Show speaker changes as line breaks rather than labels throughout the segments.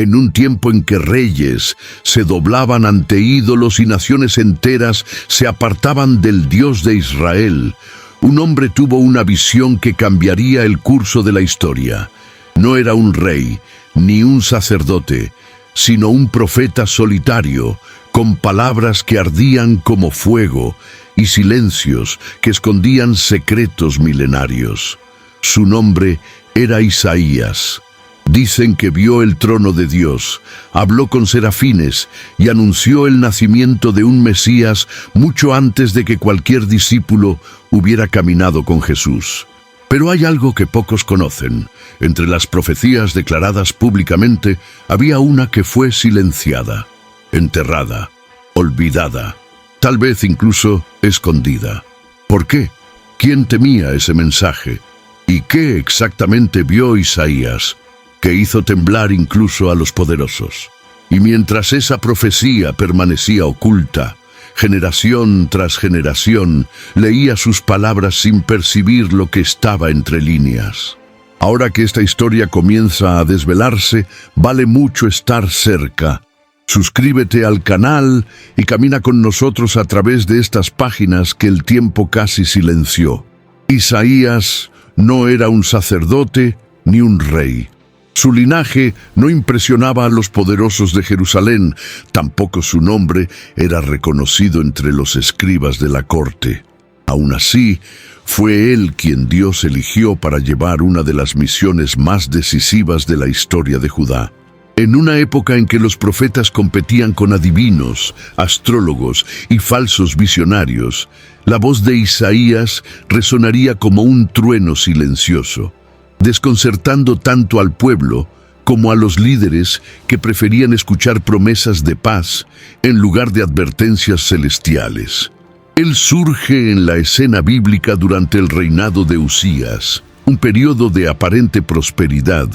en un tiempo en que reyes se doblaban ante ídolos y naciones enteras se apartaban del Dios de Israel, un hombre tuvo una visión que cambiaría el curso de la historia. No era un rey, ni un sacerdote, sino un profeta solitario, con palabras que ardían como fuego y silencios que escondían secretos milenarios. Su nombre era Isaías. Dicen que vio el trono de Dios, habló con serafines y anunció el nacimiento de un Mesías mucho antes de que cualquier discípulo hubiera caminado con Jesús. Pero hay algo que pocos conocen. Entre las profecías declaradas públicamente, había una que fue silenciada, enterrada, olvidada, tal vez incluso escondida. ¿Por qué? ¿Quién temía ese mensaje? ¿Y qué exactamente vio Isaías, que hizo temblar incluso a los poderosos? Y mientras esa profecía permanecía oculta, generación tras generación leía sus palabras sin percibir lo que estaba entre líneas. Ahora que esta historia comienza a desvelarse, vale mucho estar cerca. Suscríbete al canal y camina con nosotros a través de estas páginas que el tiempo casi silenció. Isaías no era un sacerdote ni un rey. Su linaje no impresionaba a los poderosos de Jerusalén, tampoco su nombre era reconocido entre los escribas de la corte. Aún así, fue él quien Dios eligió para llevar una de las misiones más decisivas de la historia de Judá. En una época en que los profetas competían con adivinos, astrólogos y falsos visionarios, la voz de Isaías resonaría como un trueno silencioso, desconcertando tanto al pueblo como a los líderes que preferían escuchar promesas de paz en lugar de advertencias celestiales. Él surge en la escena bíblica durante el reinado de Usías, un periodo de aparente prosperidad,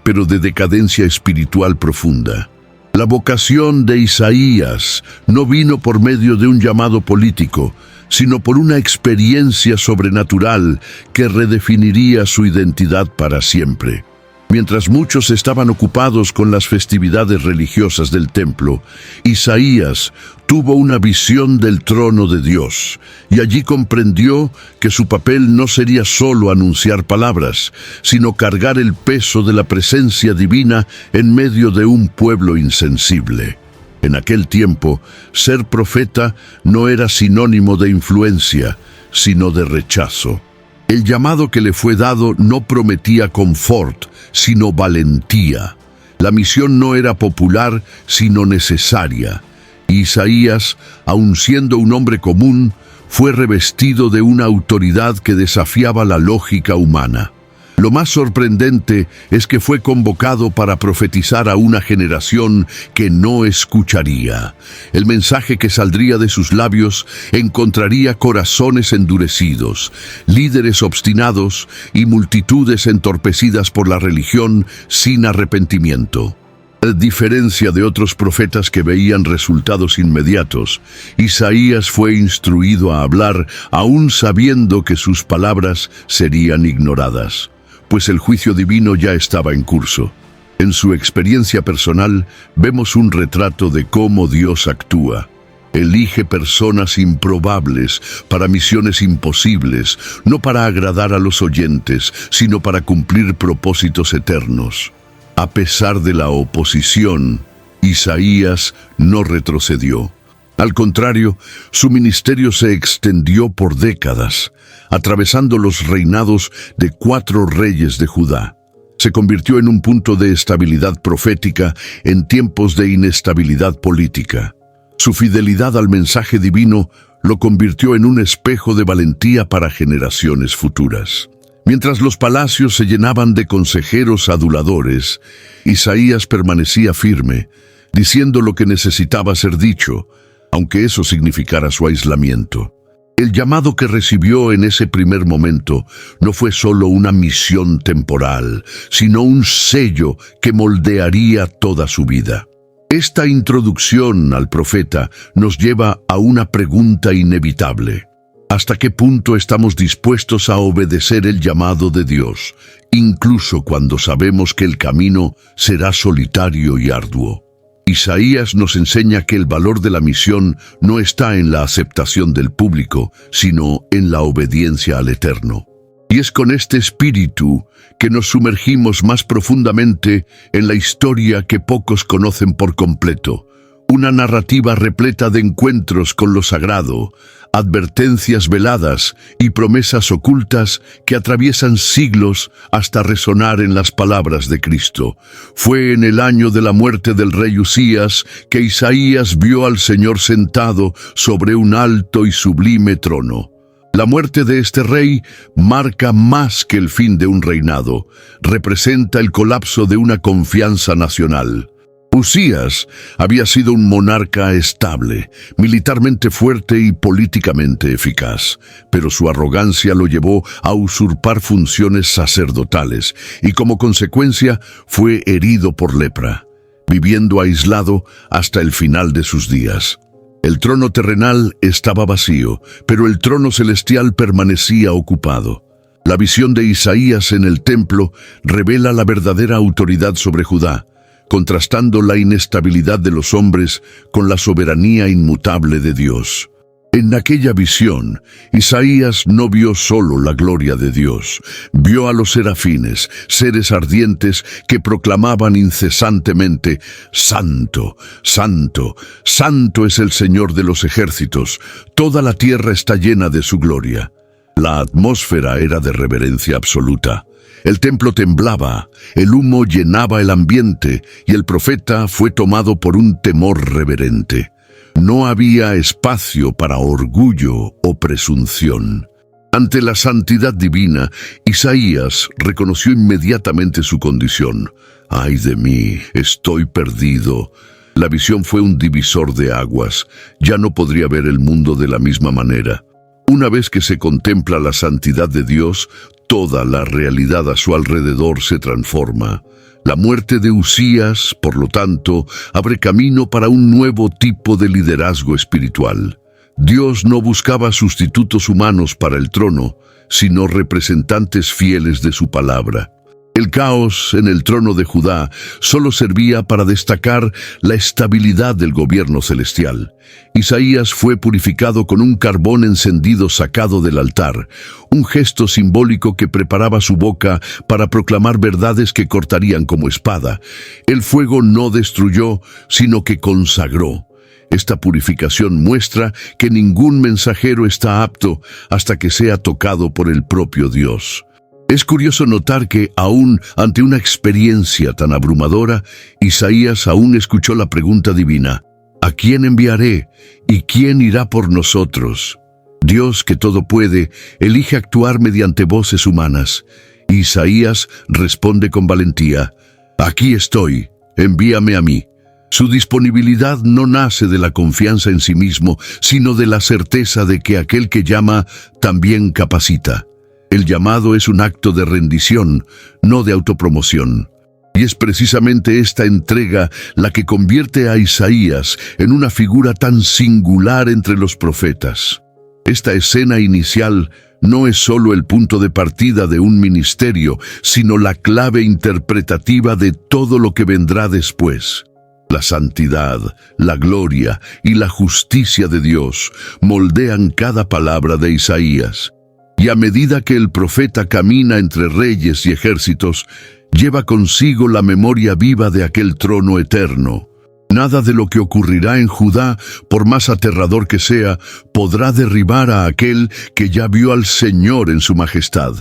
pero de decadencia espiritual profunda. La vocación de Isaías no vino por medio de un llamado político, sino por una experiencia sobrenatural que redefiniría su identidad para siempre. Mientras muchos estaban ocupados con las festividades religiosas del templo, Isaías tuvo una visión del trono de Dios, y allí comprendió que su papel no sería solo anunciar palabras, sino cargar el peso de la presencia divina en medio de un pueblo insensible. En aquel tiempo, ser profeta no era sinónimo de influencia, sino de rechazo. El llamado que le fue dado no prometía confort, sino valentía. La misión no era popular, sino necesaria. Isaías, aun siendo un hombre común, fue revestido de una autoridad que desafiaba la lógica humana. Lo más sorprendente es que fue convocado para profetizar a una generación que no escucharía. El mensaje que saldría de sus labios encontraría corazones endurecidos, líderes obstinados y multitudes entorpecidas por la religión sin arrepentimiento. A diferencia de otros profetas que veían resultados inmediatos, Isaías fue instruido a hablar aún sabiendo que sus palabras serían ignoradas, pues el juicio divino ya estaba en curso. En su experiencia personal, vemos un retrato de cómo Dios actúa. Elige personas improbables para misiones imposibles, no para agradar a los oyentes, sino para cumplir propósitos eternos. A pesar de la oposición, Isaías no retrocedió. Al contrario, su ministerio se extendió por décadas, atravesando los reinados de 4 reyes de Judá. Se convirtió en un punto de estabilidad profética en tiempos de inestabilidad política. Su fidelidad al mensaje divino lo convirtió en un espejo de valentía para generaciones futuras. Mientras los palacios se llenaban de consejeros aduladores, Isaías permanecía firme, diciendo lo que necesitaba ser dicho, aunque eso significara su aislamiento. El llamado que recibió en ese primer momento no fue solo una misión temporal, sino un sello que moldearía toda su vida. Esta introducción al profeta nos lleva a una pregunta inevitable. ¿Hasta qué punto estamos dispuestos a obedecer el llamado de Dios, incluso cuando sabemos que el camino será solitario y arduo? Isaías nos enseña que el valor de la misión no está en la aceptación del público, sino en la obediencia al Eterno. Y es con este espíritu que nos sumergimos más profundamente en la historia que pocos conocen por completo. Una narrativa repleta de encuentros con lo sagrado, advertencias veladas y promesas ocultas que atraviesan siglos hasta resonar en las palabras de Cristo. Fue en el año de la muerte del rey Usías que Isaías vio al Señor sentado sobre un alto y sublime trono. La muerte de este rey marca más que el fin de un reinado, representa el colapso de una confianza nacional. Usías había sido un monarca estable, militarmente fuerte y políticamente eficaz, pero su arrogancia lo llevó a usurpar funciones sacerdotales y como consecuencia fue herido por lepra, viviendo aislado hasta el final de sus días. El trono terrenal estaba vacío, pero el trono celestial permanecía ocupado. La visión de Isaías en el templo revela la verdadera autoridad sobre Judá, contrastando la inestabilidad de los hombres con la soberanía inmutable de Dios. En aquella visión, Isaías no vio solo la gloria de Dios, vio a los serafines, seres ardientes que proclamaban incesantemente: «Santo, santo, santo es el Señor de los ejércitos, toda la tierra está llena de su gloria». La atmósfera era de reverencia absoluta. El templo temblaba, el humo llenaba el ambiente y el profeta fue tomado por un temor reverente. No había espacio para orgullo o presunción. Ante la santidad divina, Isaías reconoció inmediatamente su condición. «¡Ay de mí! Estoy perdido». La visión fue un divisor de aguas. Ya no podría ver el mundo de la misma manera. Una vez que se contempla la santidad de Dios, toda la realidad a su alrededor se transforma. La muerte de Usías, por lo tanto, abre camino para un nuevo tipo de liderazgo espiritual. Dios no buscaba sustitutos humanos para el trono, sino representantes fieles de su palabra. El caos en el trono de Judá solo servía para destacar la estabilidad del gobierno celestial. Isaías fue purificado con un carbón encendido sacado del altar, un gesto simbólico que preparaba su boca para proclamar verdades que cortarían como espada. El fuego no destruyó, sino que consagró. Esta purificación muestra que ningún mensajero está apto hasta que sea tocado por el propio Dios. Es curioso notar que, aún ante una experiencia tan abrumadora, Isaías aún escuchó la pregunta divina: ¿a quién enviaré? ¿Y quién irá por nosotros? Dios, que todo puede, elige actuar mediante voces humanas. Isaías responde con valentía: «Aquí estoy, envíame a mí». Su disponibilidad no nace de la confianza en sí mismo, sino de la certeza de que aquel que llama también capacita. El llamado es un acto de rendición, no de autopromoción. Y es precisamente esta entrega la que convierte a Isaías en una figura tan singular entre los profetas. Esta escena inicial no es solo el punto de partida de un ministerio, sino la clave interpretativa de todo lo que vendrá después. La santidad, la gloria y la justicia de Dios moldean cada palabra de Isaías. Y a medida que el profeta camina entre reyes y ejércitos, lleva consigo la memoria viva de aquel trono eterno. Nada de lo que ocurrirá en Judá, por más aterrador que sea, podrá derribar a aquel que ya vio al Señor en su majestad.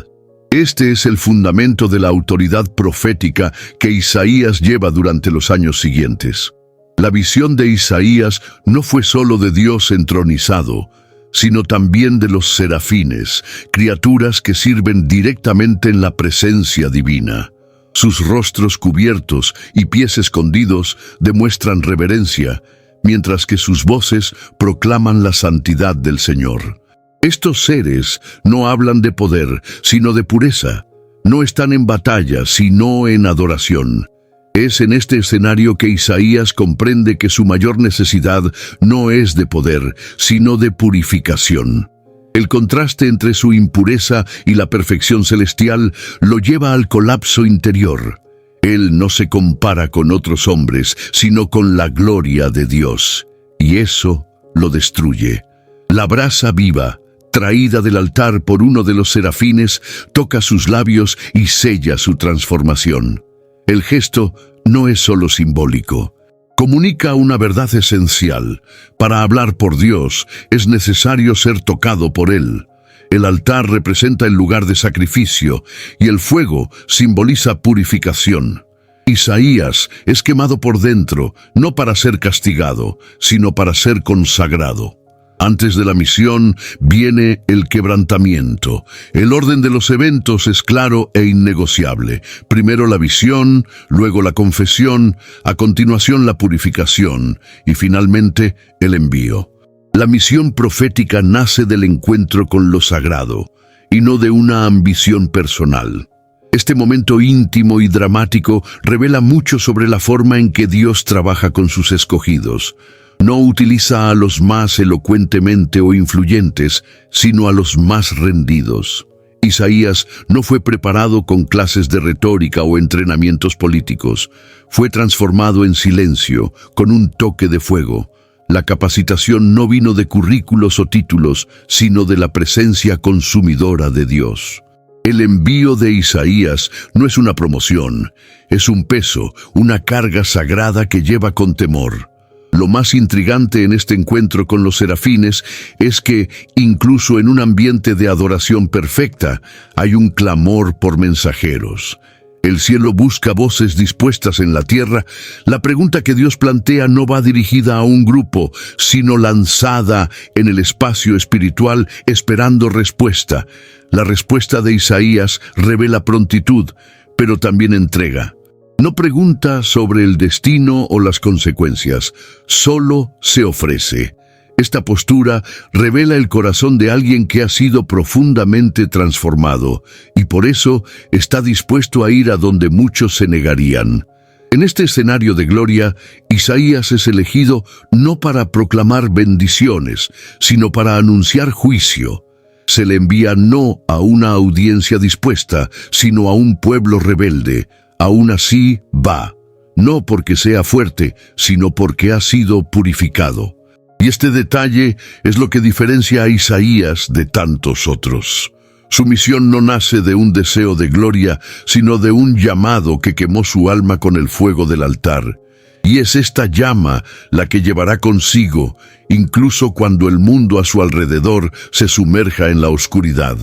Este es el fundamento de la autoridad profética que Isaías lleva durante los años siguientes. La visión de Isaías no fue solo de Dios entronizado, sino también de los serafines, criaturas que sirven directamente en la presencia divina. Sus rostros cubiertos y pies escondidos demuestran reverencia, mientras que sus voces proclaman la santidad del Señor. Estos seres no hablan de poder, sino de pureza. No están en batalla, sino en adoración. Es en este escenario que Isaías comprende que su mayor necesidad no es de poder, sino de purificación. El contraste entre su impureza y la perfección celestial lo lleva al colapso interior. Él no se compara con otros hombres, sino con la gloria de Dios, y eso lo destruye. La brasa viva, traída del altar por uno de los serafines, toca sus labios y sella su transformación. El gesto no es solo simbólico. Comunica una verdad esencial. Para hablar por Dios es necesario ser tocado por Él. El altar representa el lugar de sacrificio y el fuego simboliza purificación. Isaías es quemado por dentro, no para ser castigado, sino para ser consagrado. Antes de la misión viene el quebrantamiento. El orden de los eventos es claro e innegociable. Primero la visión, luego la confesión, a continuación la purificación y finalmente el envío. La misión profética nace del encuentro con lo sagrado y no de una ambición personal. Este momento íntimo y dramático revela mucho sobre la forma en que Dios trabaja con sus escogidos. No utiliza a los más elocuentemente o influyentes, sino a los más rendidos. Isaías no fue preparado con clases de retórica o entrenamientos políticos. Fue transformado en silencio, con un toque de fuego. La capacitación no vino de currículos o títulos, sino de la presencia consumidora de Dios. El envío de Isaías no es una promoción, es un peso, una carga sagrada que lleva con temor. Lo más intrigante en este encuentro con los serafines es que, incluso en un ambiente de adoración perfecta, hay un clamor por mensajeros. El cielo busca voces dispuestas en la tierra. La pregunta que Dios plantea no va dirigida a un grupo, sino lanzada en el espacio espiritual esperando respuesta. La respuesta de Isaías revela prontitud, pero también entrega. No pregunta sobre el destino o las consecuencias, solo se ofrece. Esta postura revela el corazón de alguien que ha sido profundamente transformado y por eso está dispuesto a ir a donde muchos se negarían. En este escenario de gloria, Isaías es elegido no para proclamar bendiciones, sino para anunciar juicio. Se le envía no a una audiencia dispuesta, sino a un pueblo rebelde. Aún así va, no porque sea fuerte, sino porque ha sido purificado. Y este detalle es lo que diferencia a Isaías de tantos otros. Su misión no nace de un deseo de gloria, sino de un llamado que quemó su alma con el fuego del altar. Y es esta llama la que llevará consigo, incluso cuando el mundo a su alrededor se sumerja en la oscuridad.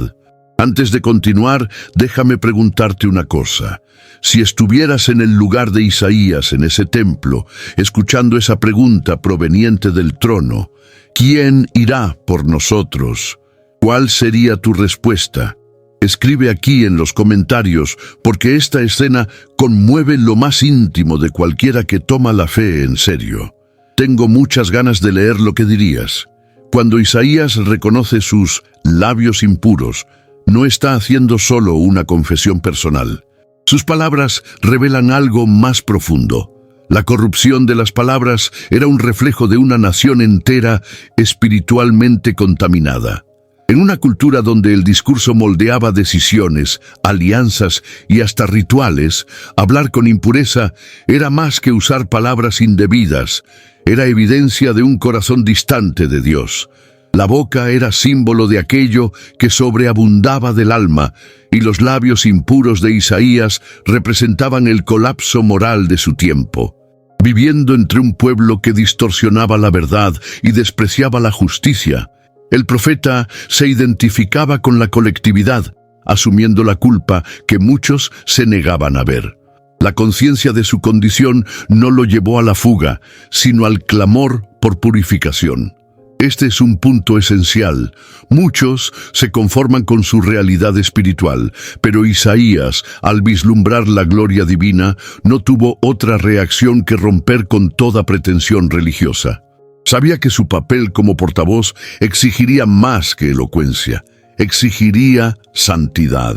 Antes de continuar, déjame preguntarte una cosa. Si estuvieras en el lugar de Isaías en ese templo, escuchando esa pregunta proveniente del trono, ¿quién irá por nosotros? ¿Cuál sería tu respuesta? Escribe aquí en los comentarios, porque esta escena conmueve lo más íntimo de cualquiera que toma la fe en serio. Tengo muchas ganas de leer lo que dirías. Cuando Isaías reconoce sus labios impuros, no está haciendo solo una confesión personal. Sus palabras revelan algo más profundo. La corrupción de las palabras era un reflejo de una nación entera espiritualmente contaminada. En una cultura donde el discurso moldeaba decisiones, alianzas y hasta rituales, hablar con impureza era más que usar palabras indebidas, era evidencia de un corazón distante de Dios. La boca era símbolo de aquello que sobreabundaba del alma, y los labios impuros de Isaías representaban el colapso moral de su tiempo. Viviendo entre un pueblo que distorsionaba la verdad y despreciaba la justicia, el profeta se identificaba con la colectividad, asumiendo la culpa que muchos se negaban a ver. La conciencia de su condición no lo llevó a la fuga, sino al clamor por purificación. Este es un punto esencial. Muchos se conforman con su realidad espiritual, pero Isaías, al vislumbrar la gloria divina, no tuvo otra reacción que romper con toda pretensión religiosa. Sabía que su papel como portavoz exigiría más que elocuencia, exigiría santidad.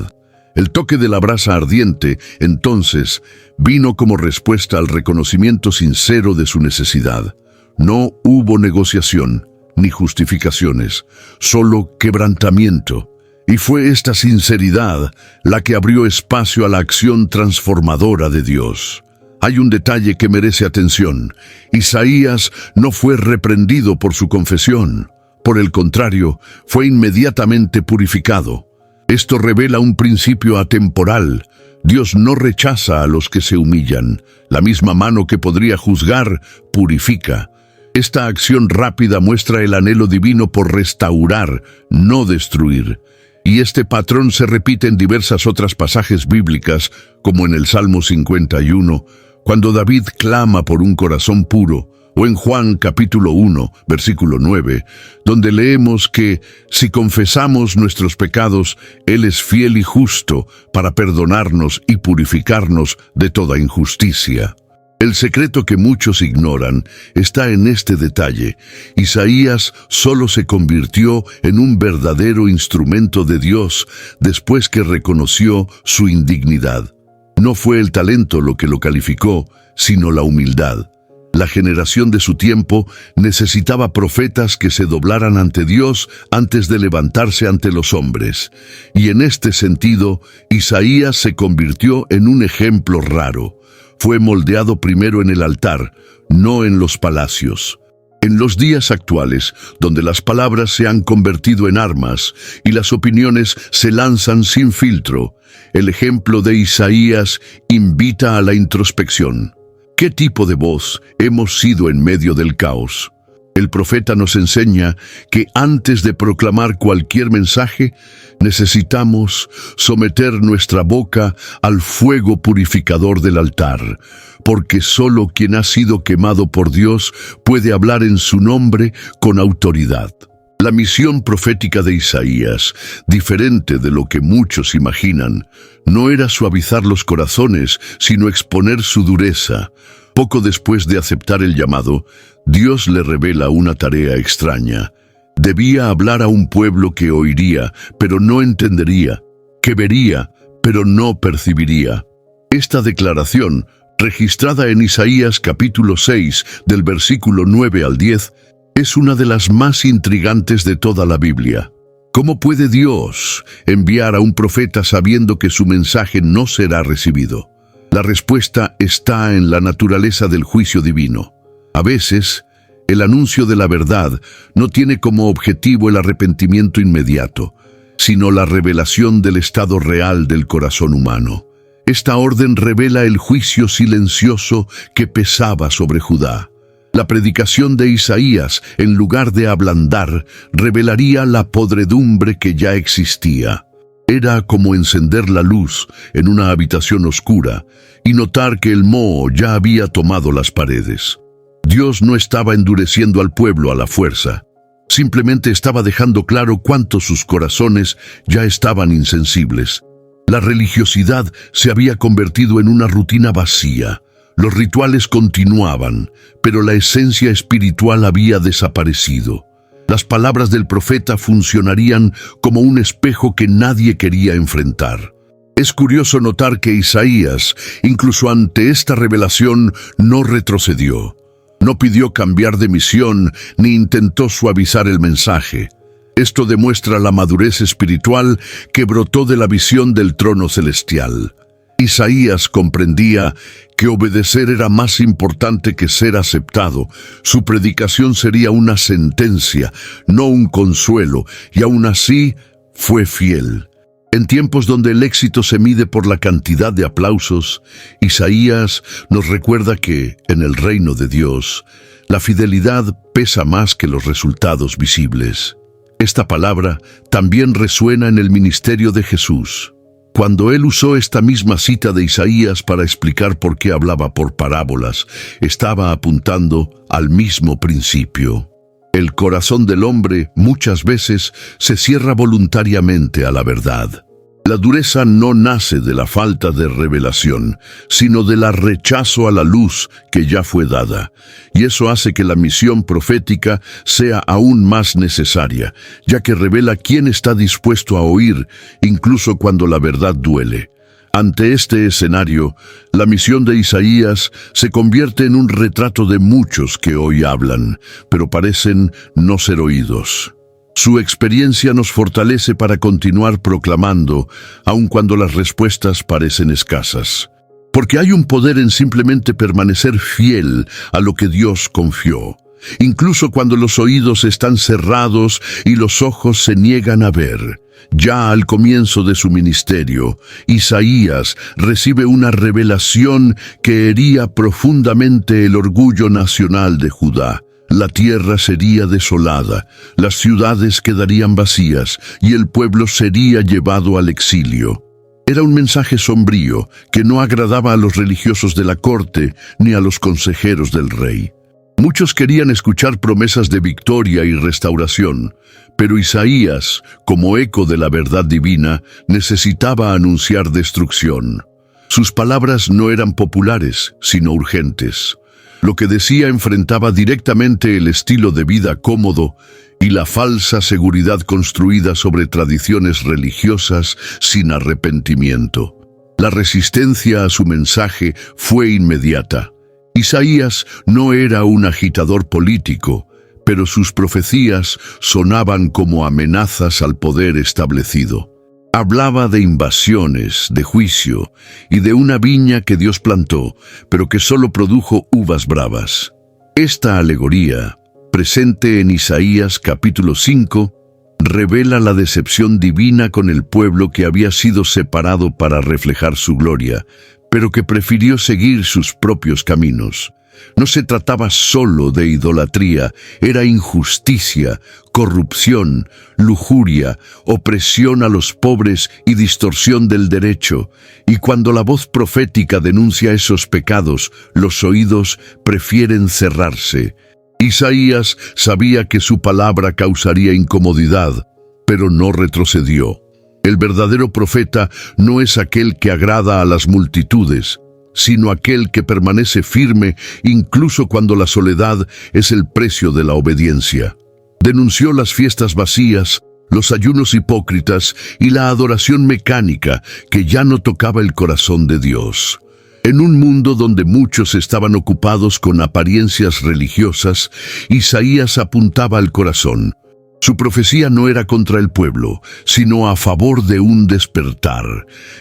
El toque de la brasa ardiente, entonces, vino como respuesta al reconocimiento sincero de su necesidad. No hubo negociación, ni justificaciones, solo quebrantamiento. Y fue esta sinceridad la que abrió espacio a la acción transformadora de Dios. Hay un detalle que merece atención. Isaías no fue reprendido por su confesión. Por el contrario, fue inmediatamente purificado. Esto revela un principio atemporal. Dios no rechaza a los que se humillan. La misma mano que podría juzgar, purifica. Esta acción rápida muestra el anhelo divino por restaurar, no destruir. Y este patrón se repite en diversas otras pasajes bíblicas, como en el Salmo 51, cuando David clama por un corazón puro, o en Juan capítulo 1, versículo 9, donde leemos que si confesamos nuestros pecados, Él es fiel y justo para perdonarnos y purificarnos de toda injusticia. El secreto que muchos ignoran está en este detalle. Isaías solo se convirtió en un verdadero instrumento de Dios después que reconoció su indignidad. No fue el talento lo que lo calificó, sino la humildad. La generación de su tiempo necesitaba profetas que se doblaran ante Dios antes de levantarse ante los hombres. Y en este sentido, Isaías se convirtió en un ejemplo raro. Fue moldeado primero en el altar, no en los palacios. En los días actuales, donde las palabras se han convertido en armas y las opiniones se lanzan sin filtro, el ejemplo de Isaías invita a la introspección. ¿Qué tipo de voz hemos sido en medio del caos? El profeta nos enseña que antes de proclamar cualquier mensaje, necesitamos someter nuestra boca al fuego purificador del altar, porque solo quien ha sido quemado por Dios puede hablar en su nombre con autoridad. La misión profética de Isaías, diferente de lo que muchos imaginan, no era suavizar los corazones, sino exponer su dureza. Poco después de aceptar el llamado, Dios le revela una tarea extraña. Debía hablar a un pueblo que oiría, pero no entendería, que vería, pero no percibiría. Esta declaración, registrada en Isaías capítulo 6, del versículo 9 al 10, es una de las más intrigantes de toda la Biblia. ¿Cómo puede Dios enviar a un profeta sabiendo que su mensaje no será recibido? La respuesta está en la naturaleza del juicio divino. A veces, el anuncio de la verdad no tiene como objetivo el arrepentimiento inmediato, sino la revelación del estado real del corazón humano. Esta orden revela el juicio silencioso que pesaba sobre Judá. La predicación de Isaías, en lugar de ablandar, revelaría la podredumbre que ya existía. Era como encender la luz en una habitación oscura y notar que el moho ya había tomado las paredes. Dios no estaba endureciendo al pueblo a la fuerza. Simplemente estaba dejando claro cuánto sus corazones ya estaban insensibles. La religiosidad se había convertido en una rutina vacía. Los rituales continuaban, pero la esencia espiritual había desaparecido. Las palabras del profeta funcionarían como un espejo que nadie quería enfrentar. Es curioso notar que Isaías, incluso ante esta revelación, no retrocedió. No pidió cambiar de misión ni intentó suavizar el mensaje. Esto demuestra la madurez espiritual que brotó de la visión del trono celestial. Isaías comprendía que obedecer era más importante que ser aceptado. Su predicación sería una sentencia, no un consuelo, y aún así fue fiel. En tiempos donde el éxito se mide por la cantidad de aplausos, Isaías nos recuerda que, en el reino de Dios, la fidelidad pesa más que los resultados visibles. Esta palabra también resuena en el ministerio de Jesús. Cuando él usó esta misma cita de Isaías para explicar por qué hablaba por parábolas, estaba apuntando al mismo principio. El corazón del hombre muchas veces se cierra voluntariamente a la verdad. La dureza no nace de la falta de revelación, sino del rechazo a la luz que ya fue dada. Y eso hace que la misión profética sea aún más necesaria, ya que revela quién está dispuesto a oír, incluso cuando la verdad duele. Ante este escenario, la misión de Isaías se convierte en un retrato de muchos que hoy hablan, pero parecen no ser oídos. Su experiencia nos fortalece para continuar proclamando, aun cuando las respuestas parecen escasas. Porque hay un poder en simplemente permanecer fiel a lo que Dios confió, incluso cuando los oídos están cerrados y los ojos se niegan a ver. Ya al comienzo de su ministerio, Isaías recibe una revelación que hería profundamente el orgullo nacional de Judá. La tierra sería desolada, las ciudades quedarían vacías y el pueblo sería llevado al exilio. Era un mensaje sombrío que no agradaba a los religiosos de la corte ni a los consejeros del rey. Muchos querían escuchar promesas de victoria y restauración, pero Isaías, como eco de la verdad divina, necesitaba anunciar destrucción. Sus palabras no eran populares, sino urgentes. Lo que decía enfrentaba directamente el estilo de vida cómodo y la falsa seguridad construida sobre tradiciones religiosas sin arrepentimiento. La resistencia a su mensaje fue inmediata. Isaías no era un agitador político, pero sus profecías sonaban como amenazas al poder establecido. Hablaba de invasiones, de juicio y de una viña que Dios plantó, pero que solo produjo uvas bravas. Esta alegoría, presente en Isaías capítulo 5, revela la decepción divina con el pueblo que había sido separado para reflejar su gloria, pero que prefirió seguir sus propios caminos. No se trataba solo de idolatría, era injusticia, corrupción, lujuria, opresión a los pobres y distorsión del derecho. Y cuando la voz profética denuncia esos pecados, los oídos prefieren cerrarse. Isaías sabía que su palabra causaría incomodidad, pero no retrocedió. El verdadero profeta no es aquel que agrada a las multitudes, sino aquel que permanece firme incluso cuando la soledad es el precio de la obediencia. Denunció las fiestas vacías, los ayunos hipócritas y la adoración mecánica que ya no tocaba el corazón de Dios. En un mundo donde muchos estaban ocupados con apariencias religiosas, Isaías apuntaba al corazón. Su profecía no era contra el pueblo, sino a favor de un despertar,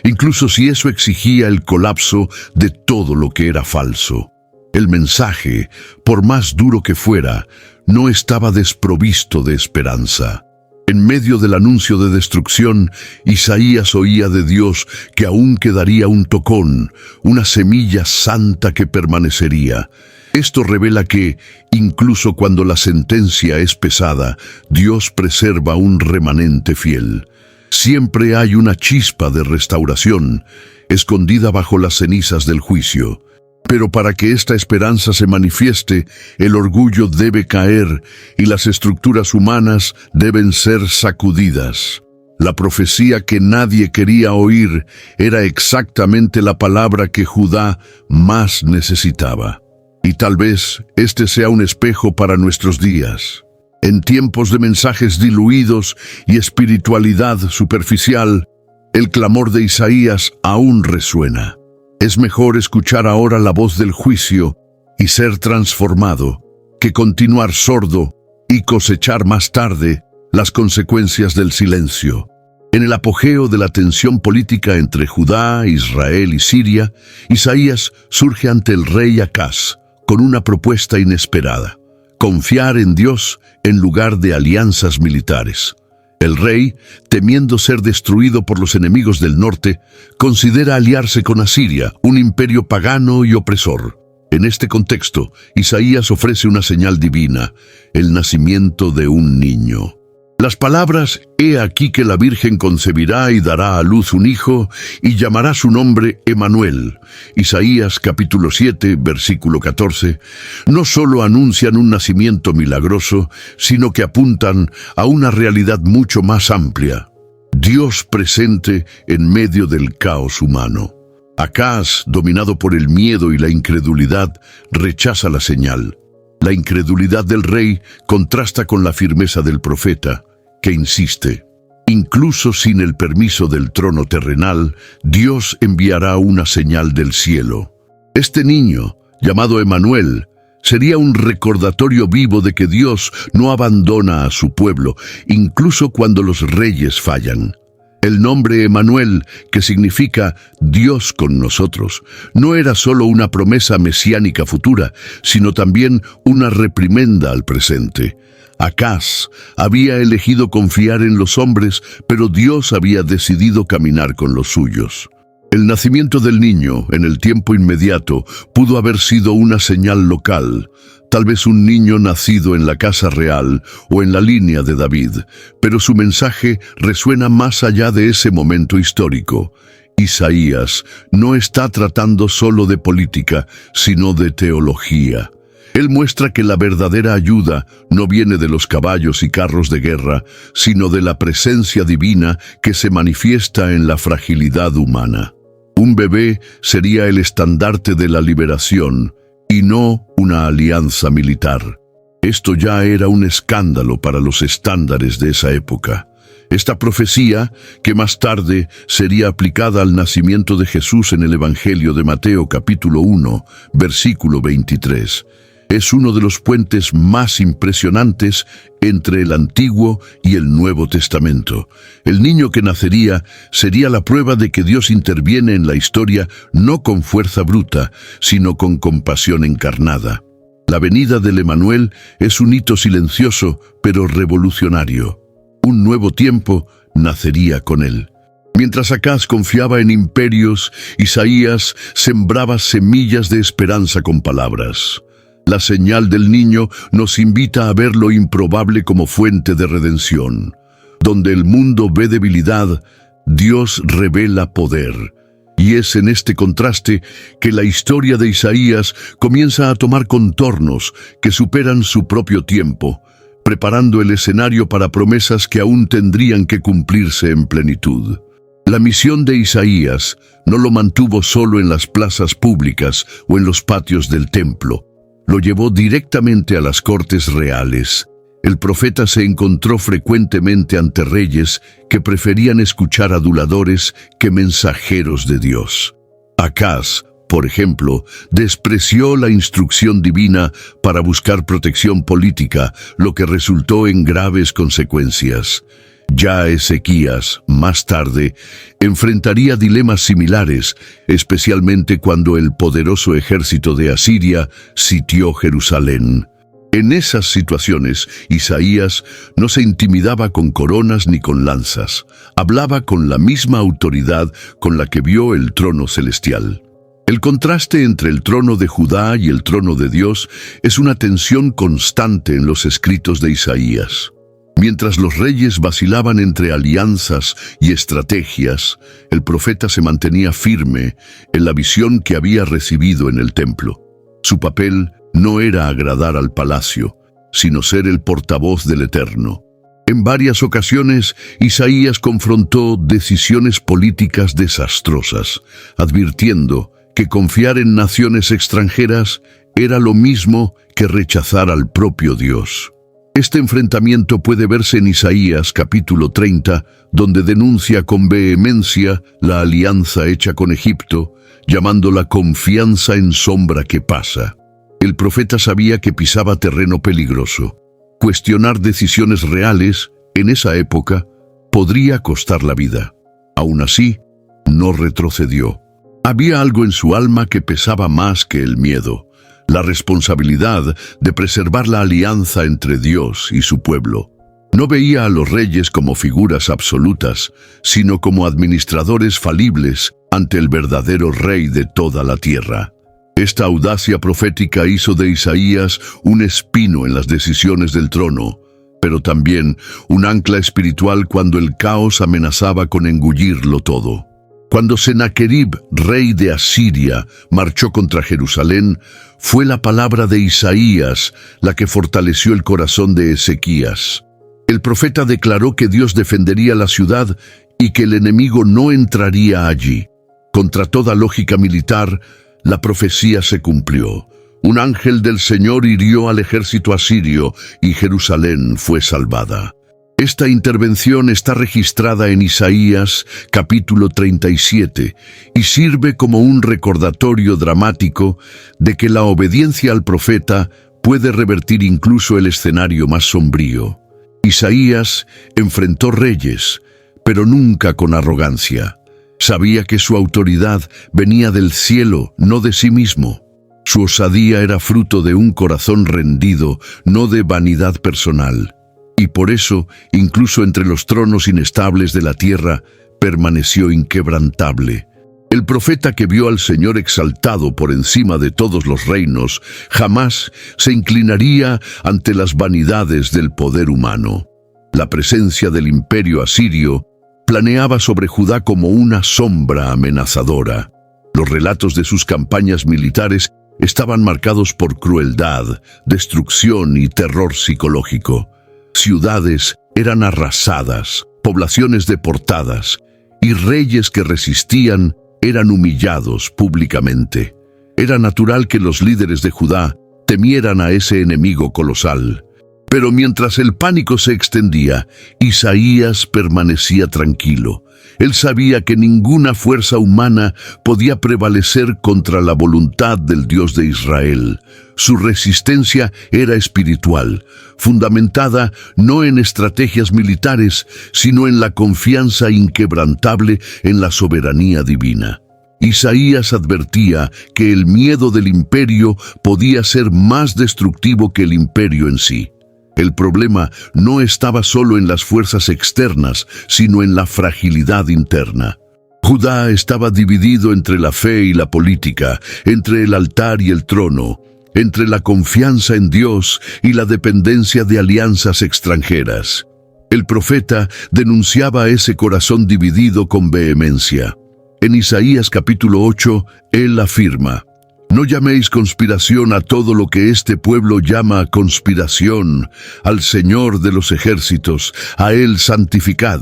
incluso si eso exigía el colapso de todo lo que era falso. El mensaje, por más duro que fuera, no estaba desprovisto de esperanza. En medio del anuncio de destrucción, Isaías oía de Dios que aún quedaría un tocón, una semilla santa que permanecería. Esto revela que, incluso cuando la sentencia es pesada, Dios preserva un remanente fiel. Siempre hay una chispa de restauración, escondida bajo las cenizas del juicio. Pero para que esta esperanza se manifieste, el orgullo debe caer y las estructuras humanas deben ser sacudidas. La profecía que nadie quería oír era exactamente la palabra que Judá más necesitaba. Y tal vez este sea un espejo para nuestros días. En tiempos de mensajes diluidos y espiritualidad superficial, el clamor de Isaías aún resuena. Es mejor escuchar ahora la voz del juicio y ser transformado, que continuar sordo y cosechar más tarde las consecuencias del silencio. En el apogeo de la tensión política entre Judá, Israel y Siria, Isaías surge ante el rey Acaz con una propuesta inesperada: confiar en Dios en lugar de alianzas militares. El rey, temiendo ser destruido por los enemigos del norte, considera aliarse con Asiria, un imperio pagano y opresor. En este contexto, Isaías ofrece una señal divina: el nacimiento de un niño. Las palabras «He aquí que la Virgen concebirá y dará a luz un hijo, y llamará su nombre Emanuel», Isaías capítulo 7, versículo 14, no solo anuncian un nacimiento milagroso, sino que apuntan a una realidad mucho más amplia: Dios presente en medio del caos humano. Acaz, dominado por el miedo y la incredulidad, rechaza la señal. La incredulidad del rey contrasta con la firmeza del profeta, que insiste. Incluso sin el permiso del trono terrenal, Dios enviará una señal del cielo. Este niño, llamado Emanuel, sería un recordatorio vivo de que Dios no abandona a su pueblo, incluso cuando los reyes fallan. El nombre Emanuel, que significa Dios con nosotros, no era solo una promesa mesiánica futura, sino también una reprimenda al presente. Acaz había elegido confiar en los hombres, pero Dios había decidido caminar con los suyos. El nacimiento del niño, en el tiempo inmediato, pudo haber sido una señal local, tal vez un niño nacido en la casa real o en la línea de David, pero su mensaje resuena más allá de ese momento histórico. Isaías no está tratando solo de política, sino de teología. Él muestra que la verdadera ayuda no viene de los caballos y carros de guerra, sino de la presencia divina que se manifiesta en la fragilidad humana. Un bebé sería el estandarte de la liberación y no una alianza militar. Esto ya era un escándalo para los estándares de esa época. Esta profecía, que más tarde sería aplicada al nacimiento de Jesús en el Evangelio de Mateo capítulo 1, versículo 23, es uno de los puentes más impresionantes entre el Antiguo y el Nuevo Testamento. El niño que nacería sería la prueba de que Dios interviene en la historia no con fuerza bruta, sino con compasión encarnada. La venida del Emanuel es un hito silencioso, pero revolucionario. Un nuevo tiempo nacería con él. Mientras Acaz confiaba en imperios, Isaías sembraba semillas de esperanza con palabras. La señal del niño nos invita a ver lo improbable como fuente de redención. Donde el mundo ve debilidad, Dios revela poder. Y es en este contraste que la historia de Isaías comienza a tomar contornos que superan su propio tiempo, preparando el escenario para promesas que aún tendrían que cumplirse en plenitud. La misión de Isaías no lo mantuvo solo en las plazas públicas o en los patios del templo. Lo llevó directamente a las cortes reales. El profeta se encontró frecuentemente ante reyes que preferían escuchar aduladores que mensajeros de Dios. Acaz, por ejemplo, despreció la instrucción divina para buscar protección política, lo que resultó en graves consecuencias. Ya Ezequías, más tarde, enfrentaría dilemas similares, especialmente cuando el poderoso ejército de Asiria sitió Jerusalén. En esas situaciones, Isaías no se intimidaba con coronas ni con lanzas. Hablaba con la misma autoridad con la que vio el trono celestial. El contraste entre el trono de Judá y el trono de Dios es una tensión constante en los escritos de Isaías. Mientras los reyes vacilaban entre alianzas y estrategias, el profeta se mantenía firme en la visión que había recibido en el templo. Su papel no era agradar al palacio, sino ser el portavoz del Eterno. En varias ocasiones, Isaías confrontó decisiones políticas desastrosas, advirtiendo que confiar en naciones extranjeras era lo mismo que rechazar al propio Dios. Este enfrentamiento puede verse en Isaías capítulo 30, donde denuncia con vehemencia la alianza hecha con Egipto, llamándola confianza en sombra que pasa. El profeta sabía que pisaba terreno peligroso. Cuestionar decisiones reales, en esa época, podría costar la vida. Aún así, no retrocedió. Había algo en su alma que pesaba más que el miedo. La responsabilidad de preservar la alianza entre Dios y su pueblo. No veía a los reyes como figuras absolutas, sino como administradores falibles ante el verdadero rey de toda la tierra. Esta audacia profética hizo de Isaías un espino en las decisiones del trono, pero también un ancla espiritual cuando el caos amenazaba con engullirlo todo. Cuando Sennacherib, rey de Asiria, marchó contra Jerusalén, fue la palabra de Isaías la que fortaleció el corazón de Ezequías. El profeta declaró que Dios defendería la ciudad y que el enemigo no entraría allí. Contra toda lógica militar, la profecía se cumplió. Un ángel del Señor hirió al ejército asirio y Jerusalén fue salvada. Esta intervención está registrada en Isaías capítulo 37 y sirve como un recordatorio dramático de que la obediencia al profeta puede revertir incluso el escenario más sombrío. Isaías enfrentó reyes, pero nunca con arrogancia. Sabía que su autoridad venía del cielo, no de sí mismo. Su osadía era fruto de un corazón rendido, no de vanidad personal. Y por eso, incluso entre los tronos inestables de la tierra, permaneció inquebrantable. El profeta que vio al Señor exaltado por encima de todos los reinos, jamás se inclinaría ante las vanidades del poder humano. La presencia del imperio asirio planeaba sobre Judá como una sombra amenazadora. Los relatos de sus campañas militares estaban marcados por crueldad, destrucción y terror psicológico. Ciudades eran arrasadas, poblaciones deportadas, y reyes que resistían eran humillados públicamente. Era natural que los líderes de Judá temieran a ese enemigo colosal. Pero mientras el pánico se extendía, Isaías permanecía tranquilo. Él sabía que ninguna fuerza humana podía prevalecer contra la voluntad del Dios de Israel. Su resistencia era espiritual, fundamentada no en estrategias militares, sino en la confianza inquebrantable en la soberanía divina. Isaías advertía que el miedo del imperio podía ser más destructivo que el imperio en sí. El problema no estaba solo en las fuerzas externas, sino en la fragilidad interna. Judá estaba dividido entre la fe y la política, entre el altar y el trono, entre la confianza en Dios y la dependencia de alianzas extranjeras. El profeta denunciaba ese corazón dividido con vehemencia. En Isaías capítulo 8, él afirma: «No llaméis conspiración a todo lo que este pueblo llama conspiración, al Señor de los ejércitos, a Él santificad».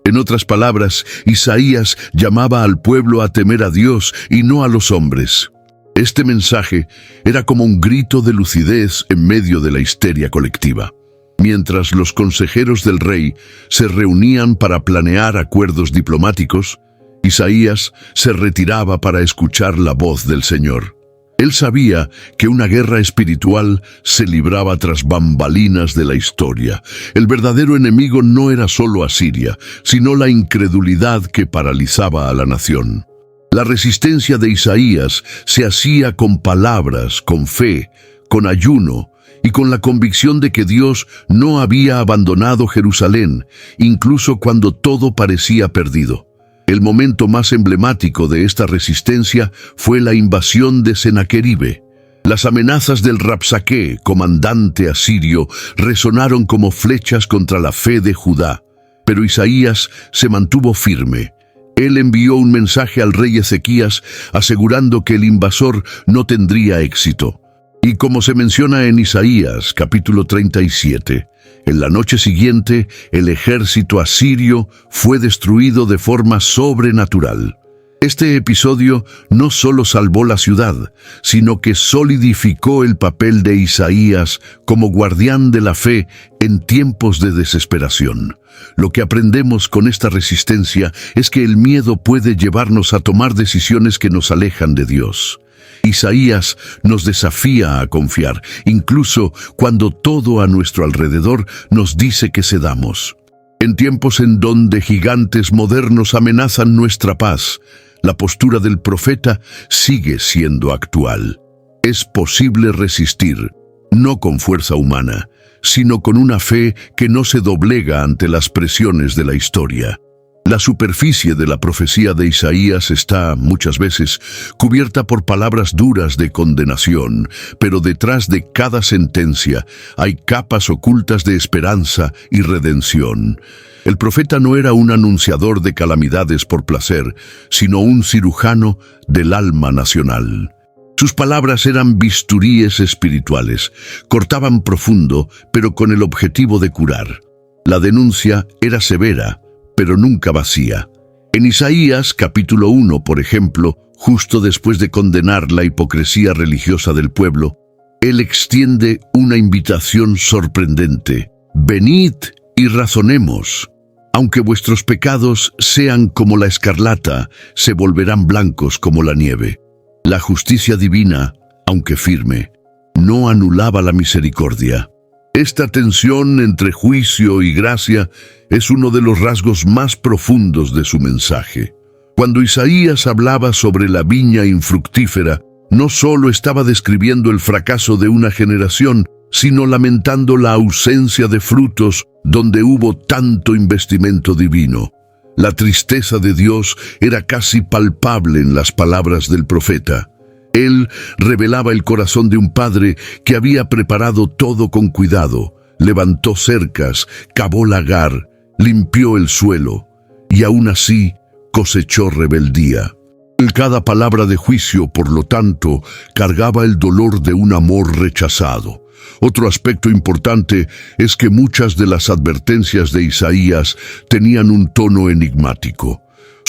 En otras palabras, Isaías llamaba al pueblo a temer a Dios y no a los hombres. Este mensaje era como un grito de lucidez en medio de la histeria colectiva. Mientras los consejeros del rey se reunían para planear acuerdos diplomáticos, Isaías se retiraba para escuchar la voz del Señor. Él sabía que una guerra espiritual se libraba tras bambalinas de la historia. El verdadero enemigo no era solo Asiria, sino la incredulidad que paralizaba a la nación. La resistencia de Isaías se hacía con palabras, con fe, con ayuno y con la convicción de que Dios no había abandonado Jerusalén, incluso cuando todo parecía perdido. El momento más emblemático de esta resistencia fue la invasión de Senaqueribe. Las amenazas del Rabsaqué, comandante asirio, resonaron como flechas contra la fe de Judá. Pero Isaías se mantuvo firme. Él envió un mensaje al rey Ezequías asegurando que el invasor no tendría éxito. Y como se menciona en Isaías capítulo 37, en la noche siguiente el ejército asirio fue destruido de forma sobrenatural. Este episodio no solo salvó la ciudad, sino que solidificó el papel de Isaías como guardián de la fe en tiempos de desesperación. Lo que aprendemos con esta resistencia es que el miedo puede llevarnos a tomar decisiones que nos alejan de Dios. Isaías nos desafía a confiar, incluso cuando todo a nuestro alrededor nos dice que cedamos. En tiempos en donde gigantes modernos amenazan nuestra paz, la postura del profeta sigue siendo actual. Es posible resistir, no con fuerza humana, sino con una fe que no se doblega ante las presiones de la historia. La superficie de la profecía de Isaías está, muchas veces, cubierta por palabras duras de condenación, pero detrás de cada sentencia hay capas ocultas de esperanza y redención. El profeta no era un anunciador de calamidades por placer, sino un cirujano del alma nacional. Sus palabras eran bisturíes espirituales, cortaban profundo, pero con el objetivo de curar. La denuncia era severa, pero nunca vacía. En Isaías capítulo 1, por ejemplo, justo después de condenar la hipocresía religiosa del pueblo, él extiende una invitación sorprendente: «Venid Y razonemos. Aunque vuestros pecados sean como la escarlata, se volverán blancos como la nieve. La justicia divina, aunque firme, no anulaba la misericordia. Esta tensión entre juicio y gracia es uno de los rasgos más profundos de su mensaje. Cuando Isaías hablaba sobre la viña infructífera, no solo estaba describiendo el fracaso de una generación, sino lamentando la ausencia de frutos donde hubo tanto investimento divino. La tristeza de Dios era casi palpable en las palabras del profeta. Él revelaba el corazón de un padre que había preparado todo con cuidado, levantó cercas, cavó lagar, limpió el suelo, y aún así cosechó rebeldía. Cada palabra de juicio, por lo tanto, cargaba el dolor de un amor rechazado. Otro aspecto importante es que muchas de las advertencias de Isaías tenían un tono enigmático.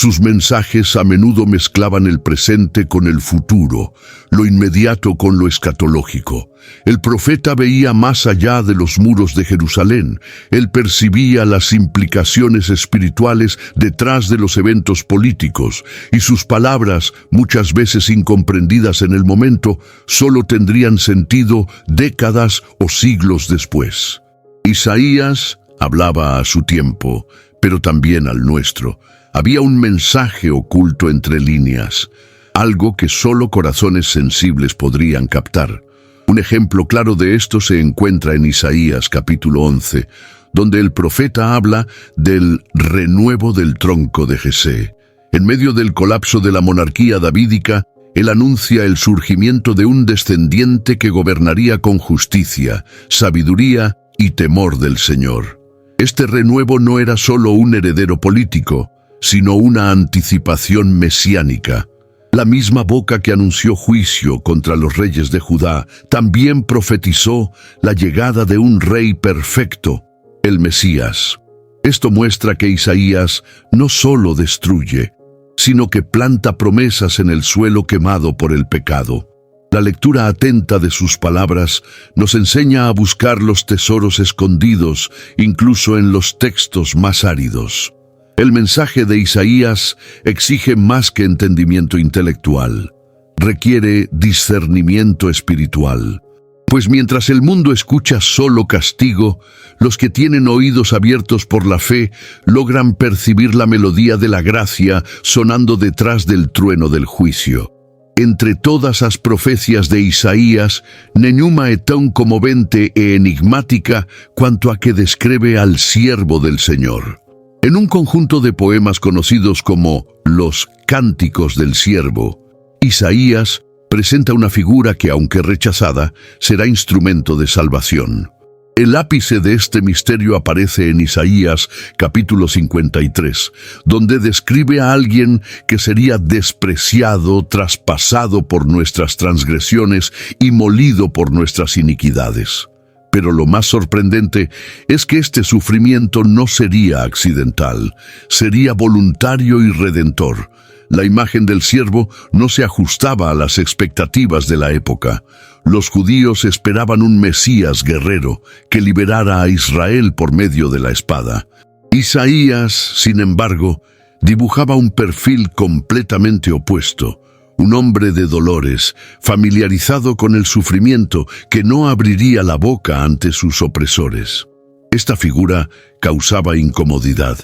Sus mensajes a menudo mezclaban el presente con el futuro, lo inmediato con lo escatológico. El profeta veía más allá de los muros de Jerusalén. Él percibía las implicaciones espirituales detrás de los eventos políticos, y sus palabras, muchas veces incomprendidas en el momento, solo tendrían sentido décadas o siglos después. Isaías hablaba a su tiempo, pero también al nuestro. Había un mensaje oculto entre líneas, algo que solo corazones sensibles podrían captar. Un ejemplo claro de esto se encuentra en Isaías capítulo 11, donde el profeta habla del renuevo del tronco de Jesé. En medio del colapso de la monarquía davídica, él anuncia el surgimiento de un descendiente que gobernaría con justicia, sabiduría y temor del Señor. Este renuevo no era solo un heredero político, sino una anticipación mesiánica. La misma boca que anunció juicio contra los reyes de Judá también profetizó la llegada de un rey perfecto, el Mesías. Esto muestra que Isaías no solo destruye, sino que planta promesas en el suelo quemado por el pecado. La lectura atenta de sus palabras nos enseña a buscar los tesoros escondidos, incluso en los textos más áridos. El mensaje de Isaías exige más que entendimiento intelectual. Requiere discernimiento espiritual. Pues mientras el mundo escucha solo castigo, los que tienen oídos abiertos por la fe logran percibir la melodía de la gracia sonando detrás del trueno del juicio. Entre todas las profecias de Isaías, nenhuma é tão comovente e enigmática cuanto a que describe al siervo del Señor. En un conjunto de poemas conocidos como los Cánticos del Siervo, Isaías presenta una figura que, aunque rechazada, será instrumento de salvación. El ápice de este misterio aparece en Isaías capítulo 53, donde describe a alguien que sería despreciado, traspasado por nuestras transgresiones y molido por nuestras iniquidades. Pero lo más sorprendente es que este sufrimiento no sería accidental, sería voluntario y redentor. La imagen del siervo no se ajustaba a las expectativas de la época. Los judíos esperaban un Mesías guerrero que liberara a Israel por medio de la espada. Isaías, sin embargo, dibujaba un perfil completamente opuesto. Un hombre de dolores, familiarizado con el sufrimiento, que no abriría la boca ante sus opresores. Esta figura causaba incomodidad.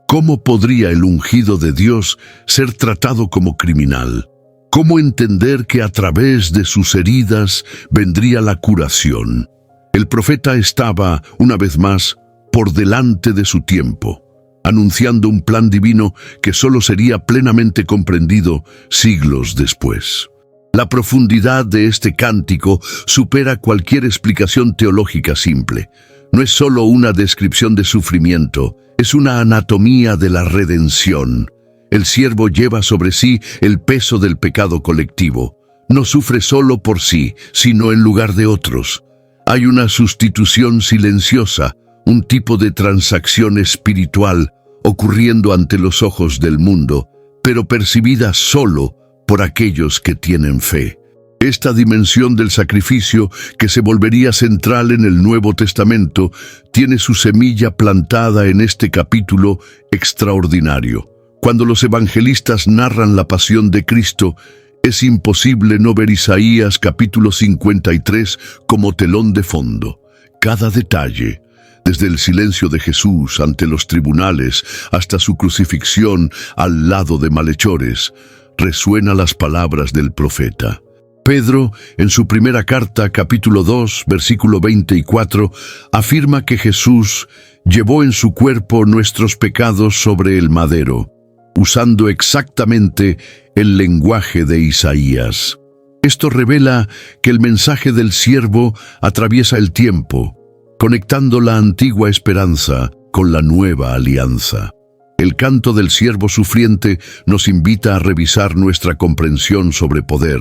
¿Cómo podría el ungido de Dios ser tratado como criminal? ¿Cómo entender que a través de sus heridas vendría la curación? El profeta estaba, una vez más, por delante de su tiempo, anunciando un plan divino que solo sería plenamente comprendido siglos después. La profundidad de este cántico supera cualquier explicación teológica simple. No es solo una descripción de sufrimiento, es una anatomía de la redención. El siervo lleva sobre sí el peso del pecado colectivo. No sufre solo por sí, sino en lugar de otros. Hay una sustitución silenciosa, un tipo de transacción espiritual ocurriendo ante los ojos del mundo, pero percibida solo por aquellos que tienen fe. Esta dimensión del sacrificio, que se volvería central en el Nuevo Testamento, tiene su semilla plantada en este capítulo extraordinario. Cuando los evangelistas narran la pasión de Cristo, es imposible no ver Isaías capítulo 53 como telón de fondo. Cada detalle, desde el silencio de Jesús ante los tribunales hasta su crucifixión al lado de malhechores, resuena las palabras del profeta. Pedro, en su primera carta, capítulo 2, versículo 24, afirma que Jesús llevó en su cuerpo nuestros pecados sobre el madero, usando exactamente el lenguaje de Isaías. Esto revela que el mensaje del siervo atraviesa el tiempo, conectando la antigua esperanza con la nueva alianza. El canto del siervo sufriente nos invita a revisar nuestra comprensión sobre poder,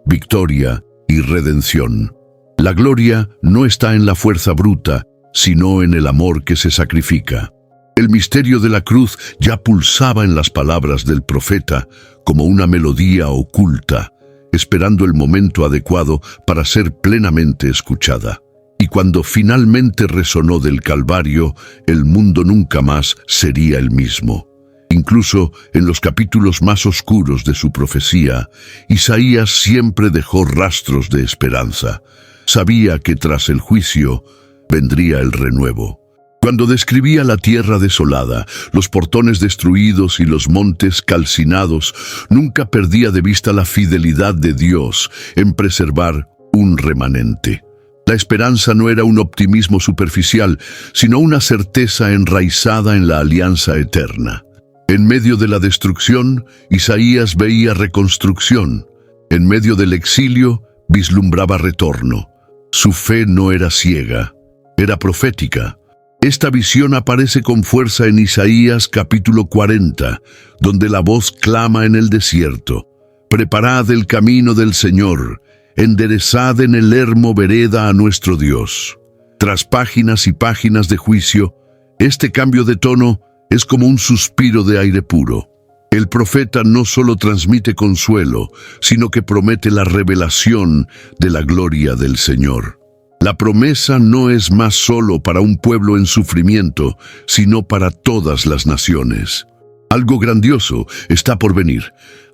victoria y redención. La gloria no está en la fuerza bruta, sino en el amor que se sacrifica. El misterio de la cruz ya pulsaba en las palabras del profeta como una melodía oculta, esperando el momento adecuado para ser plenamente escuchada. Y cuando finalmente resonó del Calvario, el mundo nunca más sería el mismo. Incluso en los capítulos más oscuros de su profecía, Isaías siempre dejó rastros de esperanza. Sabía que tras el juicio vendría el renuevo. Cuando describía la tierra desolada, los portones destruidos y los montes calcinados, nunca perdía de vista la fidelidad de Dios en preservar un remanente. La esperanza no era un optimismo superficial, sino una certeza enraizada en la alianza eterna. En medio de la destrucción, Isaías veía reconstrucción. En medio del exilio, vislumbraba retorno. Su fe no era ciega, era profética. Esta visión aparece con fuerza en Isaías capítulo 40, donde la voz clama en el desierto: «Preparad el camino del Señor, enderezad en el ermo vereda a nuestro Dios». Tras páginas y páginas de juicio, este cambio de tono es como un suspiro de aire puro. El profeta no solo transmite consuelo, sino que promete la revelación de la gloria del Señor. La promesa no es más solo para un pueblo en sufrimiento, sino para todas las naciones. Algo grandioso está por venir,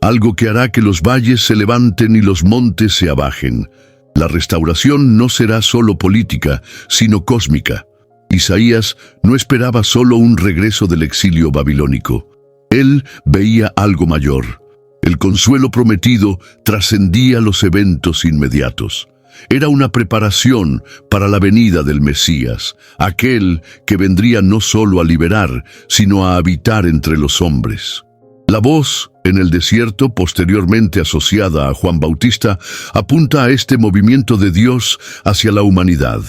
algo que hará que los valles se levanten y los montes se abajen. La restauración no será solo política, sino cósmica. Isaías no esperaba solo un regreso del exilio babilónico. Él veía algo mayor. El consuelo prometido trascendía los eventos inmediatos. Era una preparación para la venida del Mesías, aquel que vendría no solo a liberar, sino a habitar entre los hombres. La voz en el desierto, posteriormente asociada a Juan Bautista, apunta a este movimiento de Dios hacia la humanidad.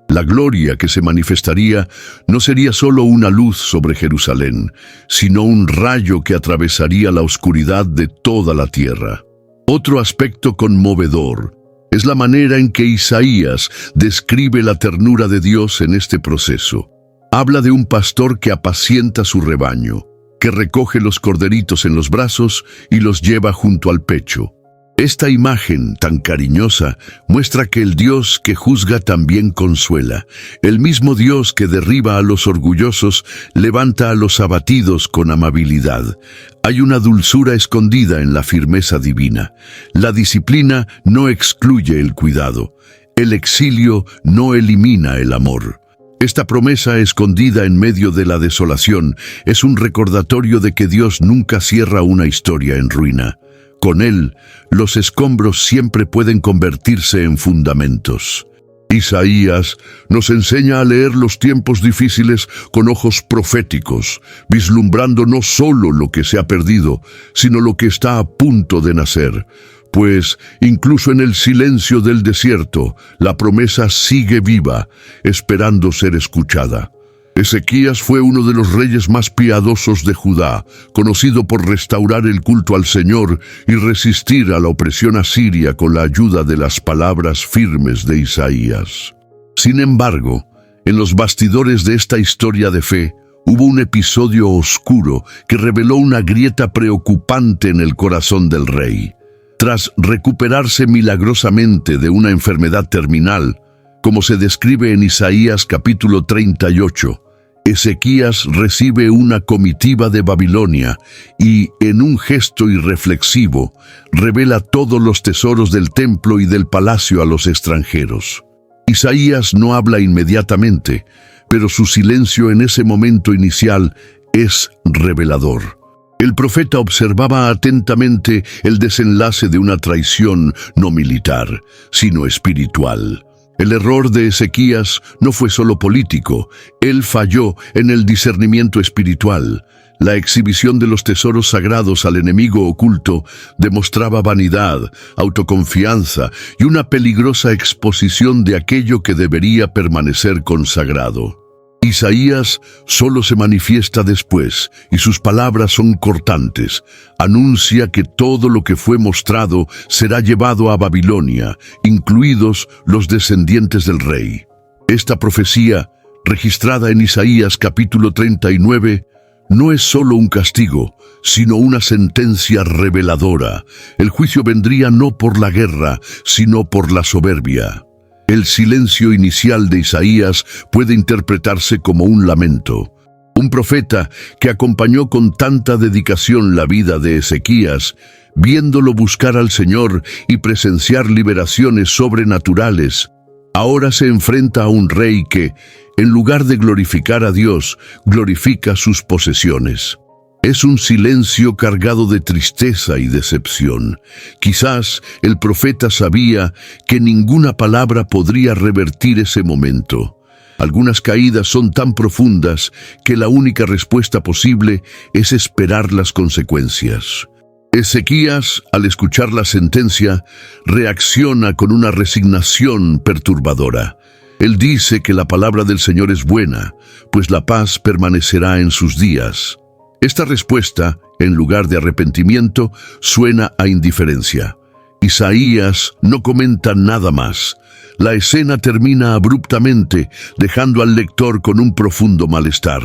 La gloria que se manifestaría no sería solo una luz sobre Jerusalén, sino un rayo que atravesaría la oscuridad de toda la tierra. Otro aspecto conmovedor es la manera en que Isaías describe la ternura de Dios en este proceso. Habla de un pastor que apacienta su rebaño, que recoge los corderitos en los brazos y los lleva junto al pecho. Esta imagen tan cariñosa muestra que el Dios que juzga también consuela. El mismo Dios que derriba a los orgullosos levanta a los abatidos con amabilidad. Hay una dulzura escondida en la firmeza divina. La disciplina no excluye el cuidado. El exilio no elimina el amor. Esta promesa escondida en medio de la desolación es un recordatorio de que Dios nunca cierra una historia en ruina. Con Él, los escombros siempre pueden convertirse en fundamentos. Isaías nos enseña a leer los tiempos difíciles con ojos proféticos, vislumbrando no solo lo que se ha perdido, sino lo que está a punto de nacer. Pues, incluso en el silencio del desierto, la promesa sigue viva, esperando ser escuchada. Ezequías fue uno de los reyes más piadosos de Judá, conocido por restaurar el culto al Señor y resistir a la opresión asiria con la ayuda de las palabras firmes de Isaías. Sin embargo, en los bastidores de esta historia de fe, hubo un episodio oscuro que reveló una grieta preocupante en el corazón del rey. Tras recuperarse milagrosamente de una enfermedad terminal, como se describe en Isaías capítulo 38, Ezequías recibe una comitiva de Babilonia y, en un gesto irreflexivo, revela todos los tesoros del templo y del palacio a los extranjeros. Isaías no habla inmediatamente, pero su silencio en ese momento inicial es revelador. El profeta observaba atentamente el desenlace de una traición no militar, sino espiritual. El error de Ezequías no fue solo político, él falló en el discernimiento espiritual. La exhibición de los tesoros sagrados al enemigo oculto demostraba vanidad, autoconfianza y una peligrosa exposición de aquello que debería permanecer consagrado. Isaías solo se manifiesta después, y sus palabras son cortantes. Anuncia que todo lo que fue mostrado será llevado a Babilonia, incluidos los descendientes del rey. Esta profecía, registrada en Isaías capítulo 39, no es solo un castigo, sino una sentencia reveladora. El juicio vendría no por la guerra, sino por la soberbia. El silencio inicial de Isaías puede interpretarse como un lamento. Un profeta que acompañó con tanta dedicación la vida de Ezequías, viéndolo buscar al Señor y presenciar liberaciones sobrenaturales, ahora se enfrenta a un rey que, en lugar de glorificar a Dios, glorifica sus posesiones. Es un silencio cargado de tristeza y decepción. Quizás el profeta sabía que ninguna palabra podría revertir ese momento. Algunas caídas son tan profundas que la única respuesta posible es esperar las consecuencias. Ezequías, al escuchar la sentencia, reacciona con una resignación perturbadora. Él dice que la palabra del Señor es buena, pues la paz permanecerá en sus días. Esta respuesta, en lugar de arrepentimiento, suena a indiferencia. Isaías no comenta nada más. La escena termina abruptamente, dejando al lector con un profundo malestar.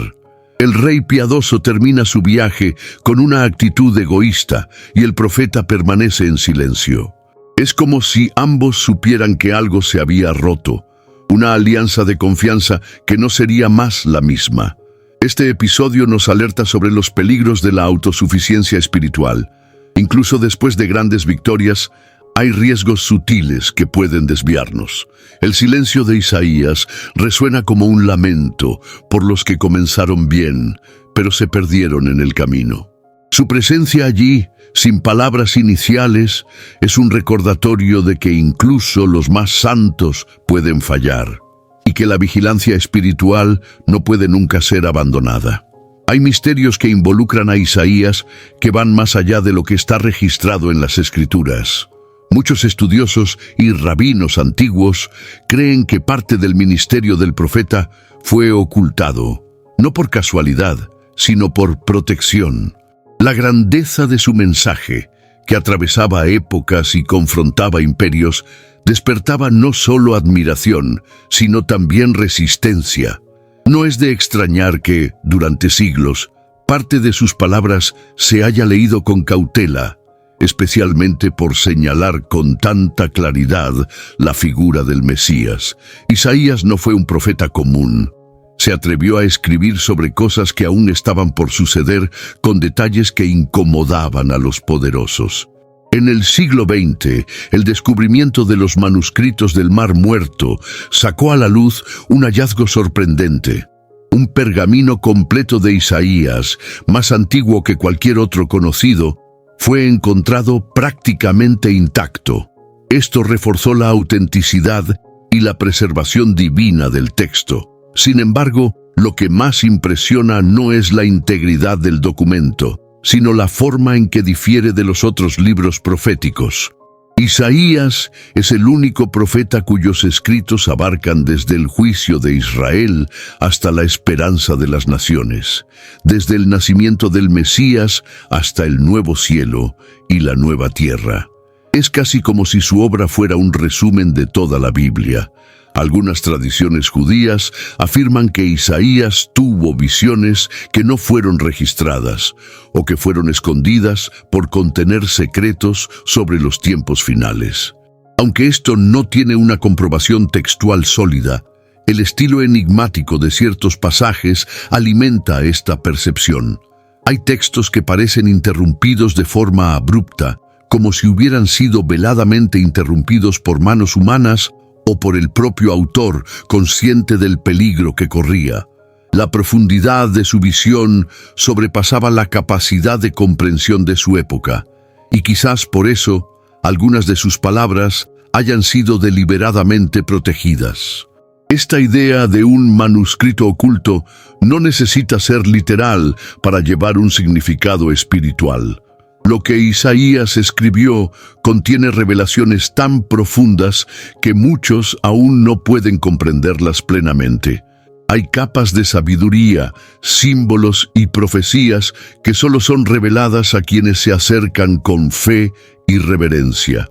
El rey piadoso termina su viaje con una actitud egoísta y el profeta permanece en silencio. Es como si ambos supieran que algo se había roto, una alianza de confianza que no sería más la misma. Este episodio nos alerta sobre los peligros de la autosuficiencia espiritual. Incluso después de grandes victorias, hay riesgos sutiles que pueden desviarnos. El silencio de Isaías resuena como un lamento por los que comenzaron bien, pero se perdieron en el camino. Su presencia allí, sin palabras iniciales, es un recordatorio de que incluso los más santos pueden fallar, y que la vigilancia espiritual no puede nunca ser abandonada. Hay misterios que involucran a Isaías que van más allá de lo que está registrado en las Escrituras. Muchos estudiosos y rabinos antiguos creen que parte del ministerio del profeta fue ocultado, no por casualidad, sino por protección. La grandeza de su mensaje, que atravesaba épocas y confrontaba imperios, despertaba no solo admiración, sino también resistencia. No es de extrañar que, durante siglos, parte de sus palabras se haya leído con cautela, especialmente por señalar con tanta claridad la figura del Mesías. Isaías no fue un profeta común. Se atrevió a escribir sobre cosas que aún estaban por suceder, con detalles que incomodaban a los poderosos. En el siglo XX, el descubrimiento de los manuscritos del Mar Muerto sacó a la luz un hallazgo sorprendente. Un pergamino completo de Isaías, más antiguo que cualquier otro conocido, fue encontrado prácticamente intacto. Esto reforzó la autenticidad y la preservación divina del texto. Sin embargo, lo que más impresiona no es la integridad del documento, sino la forma en que difiere de los otros libros proféticos. Isaías es el único profeta cuyos escritos abarcan desde el juicio de Israel hasta la esperanza de las naciones, desde el nacimiento del Mesías hasta el nuevo cielo y la nueva tierra. Es casi como si su obra fuera un resumen de toda la Biblia. Algunas tradiciones judías afirman que Isaías tuvo visiones que no fueron registradas o que fueron escondidas por contener secretos sobre los tiempos finales. Aunque esto no tiene una comprobación textual sólida, el estilo enigmático de ciertos pasajes alimenta esta percepción. Hay textos que parecen interrumpidos de forma abrupta, como si hubieran sido veladamente interrumpidos por manos humanas o por el propio autor, consciente del peligro que corría. La profundidad de su visión sobrepasaba la capacidad de comprensión de su época, y quizás por eso algunas de sus palabras hayan sido deliberadamente protegidas. Esta idea de un manuscrito oculto no necesita ser literal para llevar un significado espiritual. Lo que Isaías escribió contiene revelaciones tan profundas que muchos aún no pueden comprenderlas plenamente. Hay capas de sabiduría, símbolos y profecías que solo son reveladas a quienes se acercan con fe y reverencia.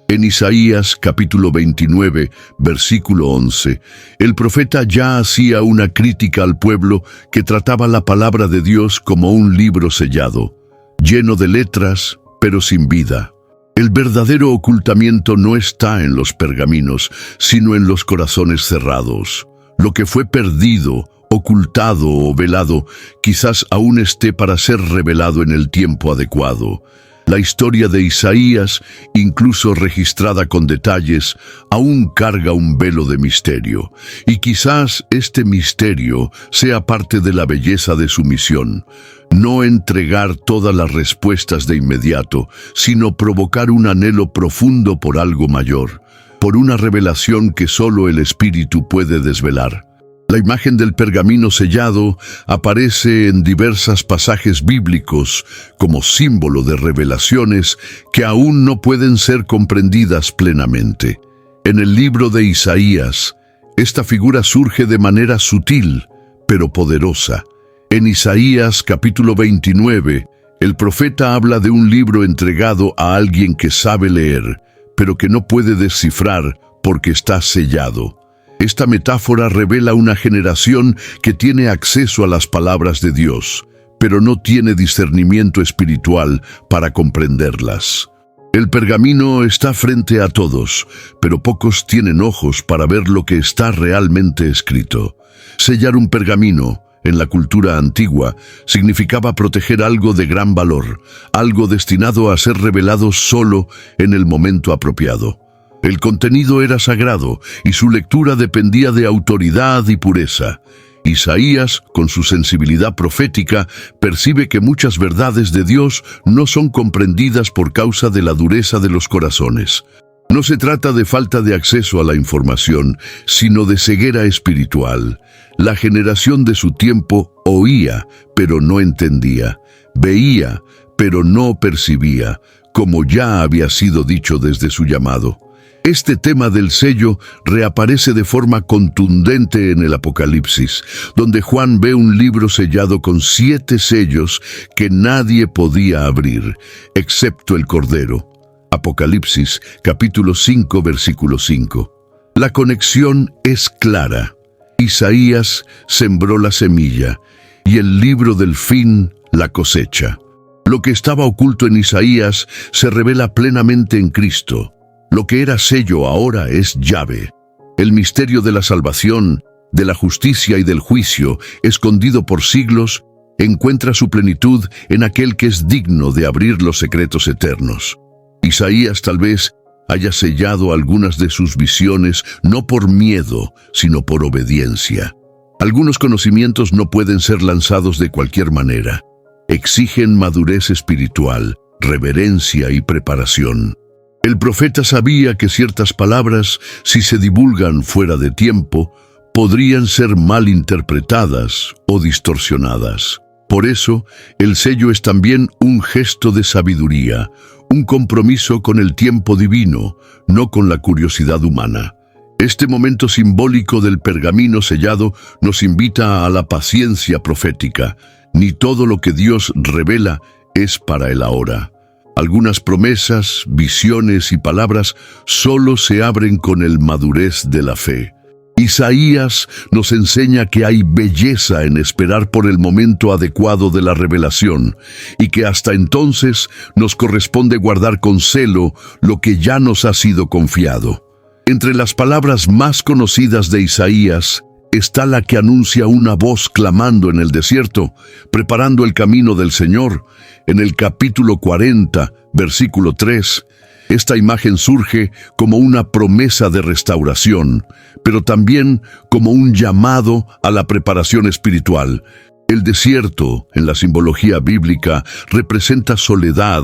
En Isaías capítulo 29, versículo 11, el profeta ya hacía una crítica al pueblo que trataba la palabra de Dios como un libro sellado, lleno de letras, pero sin vida. El verdadero ocultamiento no está en los pergaminos, sino en los corazones cerrados. Lo que fue perdido, ocultado o velado, quizás aún esté para ser revelado en el tiempo adecuado. La historia de Isaías, incluso registrada con detalles, aún carga un velo de misterio, y quizás este misterio sea parte de la belleza de su misión. No entregar todas las respuestas de inmediato, sino provocar un anhelo profundo por algo mayor, por una revelación que solo el Espíritu puede desvelar. La imagen del pergamino sellado aparece en diversos pasajes bíblicos como símbolo de revelaciones que aún no pueden ser comprendidas plenamente. En el libro de Isaías, esta figura surge de manera sutil, pero poderosa. En Isaías capítulo 29, el profeta habla de un libro entregado a alguien que sabe leer, pero que no puede descifrar porque está sellado. Esta metáfora revela una generación que tiene acceso a las palabras de Dios, pero no tiene discernimiento espiritual para comprenderlas. El pergamino está frente a todos, pero pocos tienen ojos para ver lo que está realmente escrito. Sellar un pergamino, en la cultura antigua, significaba proteger algo de gran valor, algo destinado a ser revelado solo en el momento apropiado. El contenido era sagrado y su lectura dependía de autoridad y pureza. Isaías, con su sensibilidad profética, percibe que muchas verdades de Dios no son comprendidas por causa de la dureza de los corazones. No se trata de falta de acceso a la información, sino de ceguera espiritual. La generación de su tiempo oía, pero no entendía, veía, pero no percibía, como ya había sido dicho desde su llamado. Este tema del sello reaparece de forma contundente en el Apocalipsis, donde Juan ve un libro sellado con 7 sellos que nadie podía abrir, excepto el Cordero. Apocalipsis, capítulo 5, versículo 5. La conexión es clara. Isaías sembró la semilla, y el libro del fin la cosecha. Lo que estaba oculto en Isaías se revela plenamente en Cristo. Lo que era sello ahora es llave. El misterio de la salvación, de la justicia y del juicio, escondido por siglos, encuentra su plenitud en aquel que es digno de abrir los secretos eternos. Isaías tal vez haya sellado algunas de sus visiones no por miedo, sino por obediencia. Algunos conocimientos no pueden ser lanzados de cualquier manera. Exigen madurez espiritual, reverencia y preparación. El profeta sabía que ciertas palabras, si se divulgan fuera de tiempo, podrían ser mal interpretadas o distorsionadas. Por eso, el sello es también un gesto de sabiduría, un compromiso con el tiempo divino, no con la curiosidad humana. Este momento simbólico del pergamino sellado nos invita a la paciencia profética. Ni todo lo que Dios revela es para el ahora. Algunas promesas, visiones y palabras solo se abren con el madurez de la fe. Isaías nos enseña que hay belleza en esperar por el momento adecuado de la revelación y que hasta entonces nos corresponde guardar con celo lo que ya nos ha sido confiado. Entre las palabras más conocidas de Isaías está la que anuncia una voz clamando en el desierto, preparando el camino del Señor. En el capítulo 40, versículo 3, esta imagen surge como una promesa de restauración, pero también como un llamado a la preparación espiritual. El desierto, en la simbología bíblica, representa soledad,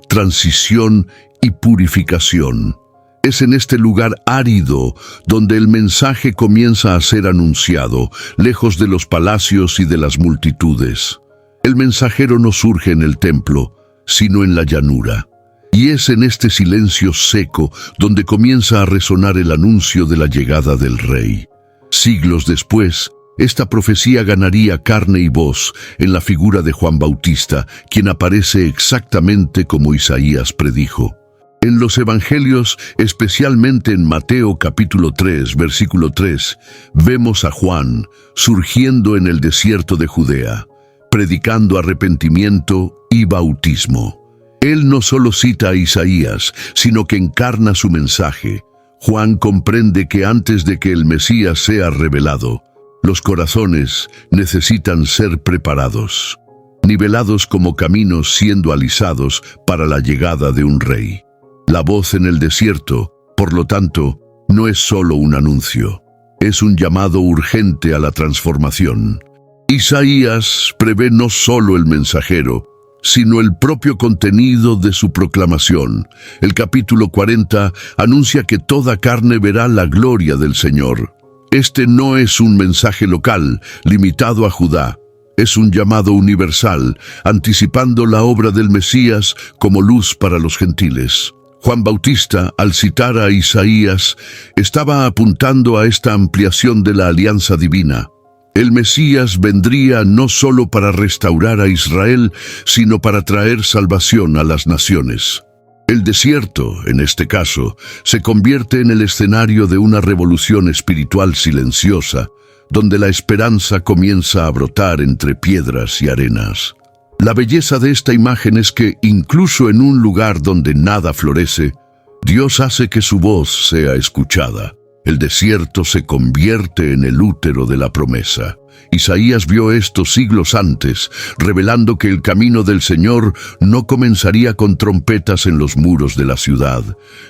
transición y purificación. Es en este lugar árido donde el mensaje comienza a ser anunciado, lejos de los palacios y de las multitudes. El mensajero no surge en el templo, sino en la llanura. Y es en este silencio seco donde comienza a resonar el anuncio de la llegada del Rey. Siglos después, esta profecía ganaría carne y voz en la figura de Juan Bautista, quien aparece exactamente como Isaías predijo. En los Evangelios, especialmente en Mateo capítulo 3, versículo 3, vemos a Juan surgiendo en el desierto de Judea, predicando arrepentimiento y bautismo. Él no solo cita a Isaías, sino que encarna su mensaje. Juan comprende que antes de que el Mesías sea revelado, los corazones necesitan ser preparados, nivelados como caminos siendo alisados para la llegada de un rey. La voz en el desierto, por lo tanto, no es solo un anuncio, es un llamado urgente a la transformación. Isaías prevé no solo el mensajero, sino el propio contenido de su proclamación. El capítulo 40 anuncia que toda carne verá la gloria del Señor. Este no es un mensaje local, limitado a Judá. Es un llamado universal, anticipando la obra del Mesías como luz para los gentiles. Juan Bautista, al citar a Isaías, estaba apuntando a esta ampliación de la alianza divina. El Mesías vendría no solo para restaurar a Israel, sino para traer salvación a las naciones. El desierto, en este caso, se convierte en el escenario de una revolución espiritual silenciosa, donde la esperanza comienza a brotar entre piedras y arenas. La belleza de esta imagen es que, incluso en un lugar donde nada florece, Dios hace que su voz sea escuchada. El desierto se convierte en el útero de la promesa. Isaías vio esto siglos antes, revelando que el camino del Señor no comenzaría con trompetas en los muros de la ciudad,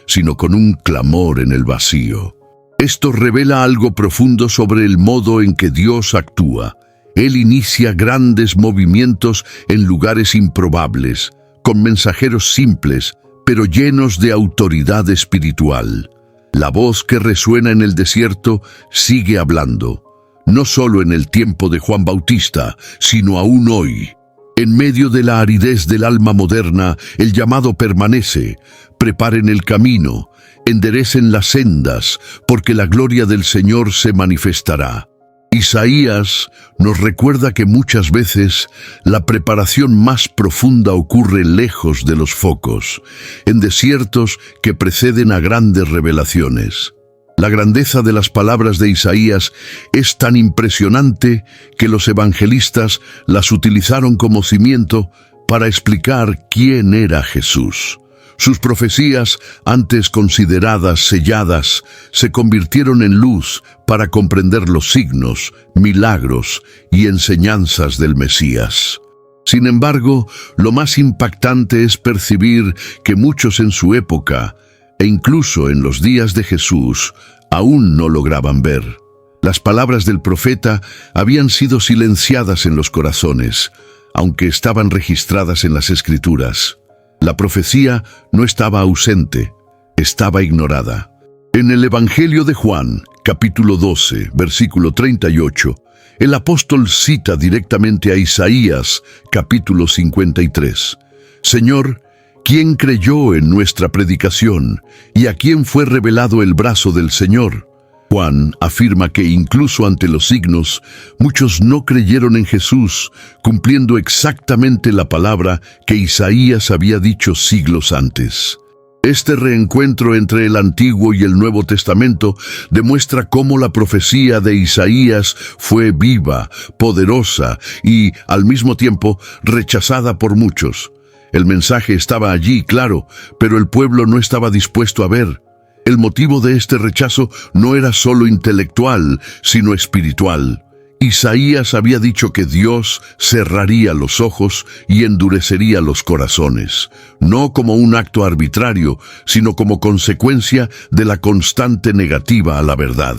sino con un clamor en el vacío. Esto revela algo profundo sobre el modo en que Dios actúa. Él inicia grandes movimientos en lugares improbables, con mensajeros simples, pero llenos de autoridad espiritual. La voz que resuena en el desierto sigue hablando, no solo en el tiempo de Juan Bautista, sino aún hoy. En medio de la aridez del alma moderna, el llamado permanece: preparen el camino, enderecen las sendas, porque la gloria del Señor se manifestará. Isaías nos recuerda que muchas veces la preparación más profunda ocurre lejos de los focos, en desiertos que preceden a grandes revelaciones. La grandeza de las palabras de Isaías es tan impresionante que los evangelistas las utilizaron como cimiento para explicar quién era Jesús. Sus profecías, antes consideradas selladas, se convirtieron en luz para comprender los signos, milagros y enseñanzas del Mesías. Sin embargo, lo más impactante es percibir que muchos en su época, e incluso en los días de Jesús, aún no lograban ver. Las palabras del profeta habían sido silenciadas en los corazones, aunque estaban registradas en las Escrituras. La profecía no estaba ausente, estaba ignorada. En el Evangelio de Juan, capítulo 12, versículo 38, el apóstol cita directamente a Isaías, capítulo 53. Señor, ¿quién creyó en nuestra predicación y a quién fue revelado el brazo del Señor? Juan afirma que incluso ante los signos, muchos no creyeron en Jesús, cumpliendo exactamente la palabra que Isaías había dicho siglos antes. Este reencuentro entre el Antiguo y el Nuevo Testamento demuestra cómo la profecía de Isaías fue viva, poderosa y, al mismo tiempo, rechazada por muchos. El mensaje estaba allí, claro, pero el pueblo no estaba dispuesto a ver. El motivo de este rechazo no era solo intelectual, sino espiritual. Isaías había dicho que Dios cerraría los ojos y endurecería los corazones, no como un acto arbitrario, sino como consecuencia de la constante negativa a la verdad.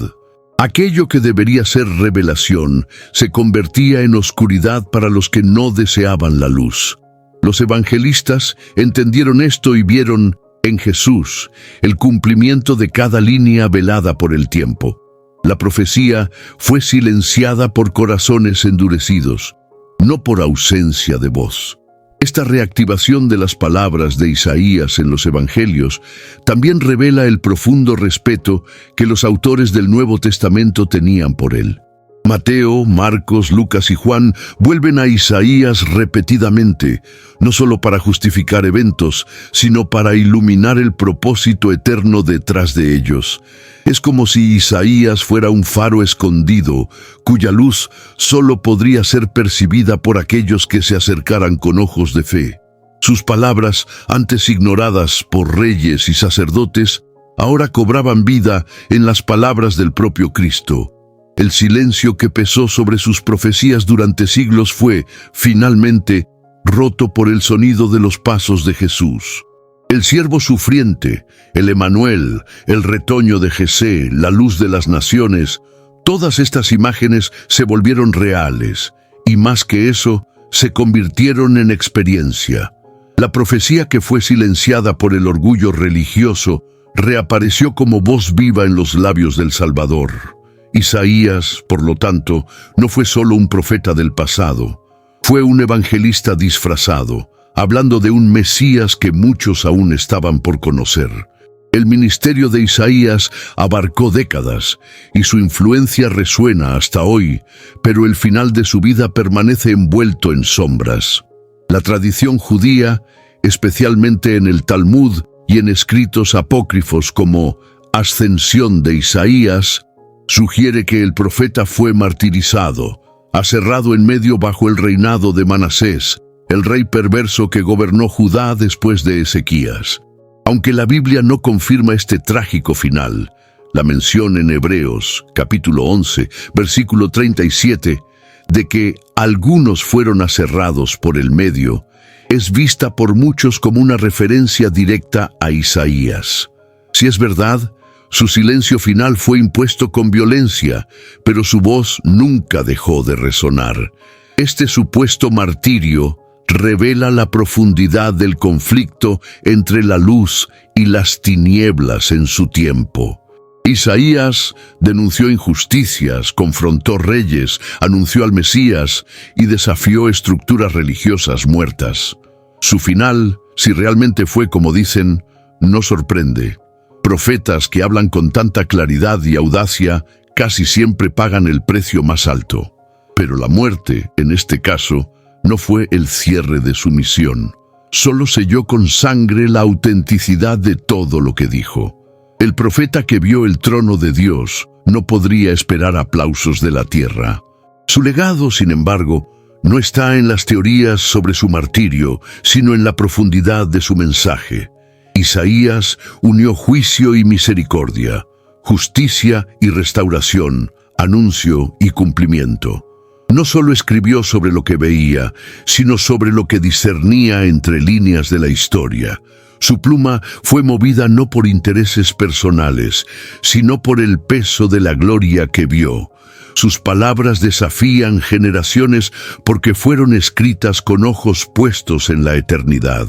Aquello que debería ser revelación se convertía en oscuridad para los que no deseaban la luz. Los evangelistas entendieron esto y vieron en Jesús el cumplimiento de cada línea velada por el tiempo. La profecía fue silenciada por corazones endurecidos, no por ausencia de voz. Esta reactivación de las palabras de Isaías en los Evangelios también revela el profundo respeto que los autores del Nuevo Testamento tenían por él. Mateo, Marcos, Lucas y Juan vuelven a Isaías repetidamente, no solo para justificar eventos, sino para iluminar el propósito eterno detrás de ellos. Es como si Isaías fuera un faro escondido, cuya luz solo podría ser percibida por aquellos que se acercaran con ojos de fe. Sus palabras, antes ignoradas por reyes y sacerdotes, ahora cobraban vida en las palabras del propio Cristo. El silencio que pesó sobre sus profecías durante siglos fue, finalmente, roto por el sonido de los pasos de Jesús. El siervo sufriente, el Emanuel, el retoño de Jesé, la luz de las naciones, todas estas imágenes se volvieron reales, y más que eso, se convirtieron en experiencia. La profecía que fue silenciada por el orgullo religioso reapareció como voz viva en los labios del Salvador. Isaías, por lo tanto, no fue solo un profeta del pasado, fue un evangelista disfrazado, hablando de un Mesías que muchos aún estaban por conocer. El ministerio de Isaías abarcó décadas y su influencia resuena hasta hoy, pero el final de su vida permanece envuelto en sombras. La tradición judía, especialmente en el Talmud y en escritos apócrifos como Ascensión de Isaías, sugiere que el profeta fue martirizado, aserrado en medio bajo el reinado de Manasés, el rey perverso que gobernó Judá después de Ezequías. Aunque la Biblia no confirma este trágico final, la mención en Hebreos, capítulo 11, versículo 37, de que algunos fueron aserrados por el medio, es vista por muchos como una referencia directa a Isaías. Si es verdad, su silencio final fue impuesto con violencia, pero su voz nunca dejó de resonar. Este supuesto martirio revela la profundidad del conflicto entre la luz y las tinieblas en su tiempo. Isaías denunció injusticias, confrontó reyes, anunció al Mesías y desafió estructuras religiosas muertas. Su final, si realmente fue como dicen, no sorprende. Profetas que hablan con tanta claridad y audacia casi siempre pagan el precio más alto. Pero la muerte, en este caso, no fue el cierre de su misión. Solo selló con sangre la autenticidad de todo lo que dijo. El profeta que vio el trono de Dios no podría esperar aplausos de la tierra. Su legado, sin embargo, no está en las teorías sobre su martirio, sino en la profundidad de su mensaje. Isaías unió juicio y misericordia, justicia y restauración, anuncio y cumplimiento. No solo escribió sobre lo que veía, sino sobre lo que discernía entre líneas de la historia. Su pluma fue movida no por intereses personales, sino por el peso de la gloria que vio. Sus palabras desafían generaciones porque fueron escritas con ojos puestos en la eternidad.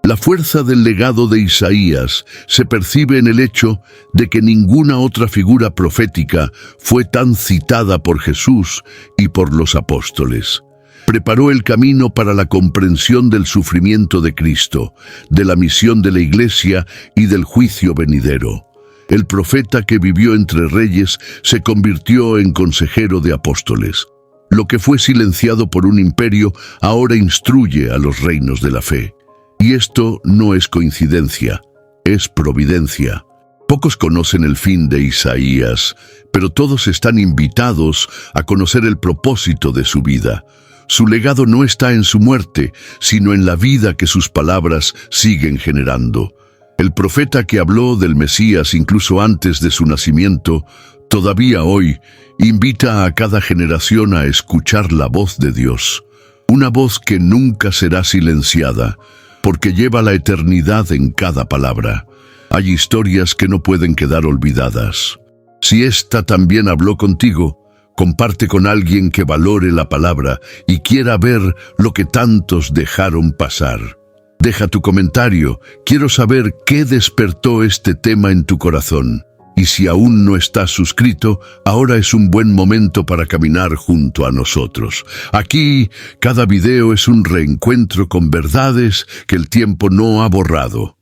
La fuerza del legado de Isaías se percibe en el hecho de que ninguna otra figura profética fue tan citada por Jesús y por los apóstoles. Preparó el camino para la comprensión del sufrimiento de Cristo, de la misión de la Iglesia y del juicio venidero. El profeta que vivió entre reyes se convirtió en consejero de apóstoles. Lo que fue silenciado por un imperio ahora instruye a los reinos de la fe. Y esto no es coincidencia. es providencia. Pocos conocen el fin de Isaías, pero todos están invitados a conocer el propósito de su vida. Su legado no está en su muerte, sino en la vida que sus palabras siguen generando. El profeta que habló del Mesías incluso antes de su nacimiento, todavía hoy, invita a cada generación a escuchar la voz de Dios. Una voz que nunca será silenciada, porque lleva la eternidad en cada palabra. Hay historias que no pueden quedar olvidadas. Si esta también habló contigo, comparte con alguien que valore la palabra y quiera ver lo que tantos dejaron pasar. Deja tu comentario, quiero saber qué despertó este tema en tu corazón. Y si aún no estás suscrito, ahora es un buen momento para caminar junto a nosotros. Aquí, cada video es un reencuentro con verdades que el tiempo no ha borrado.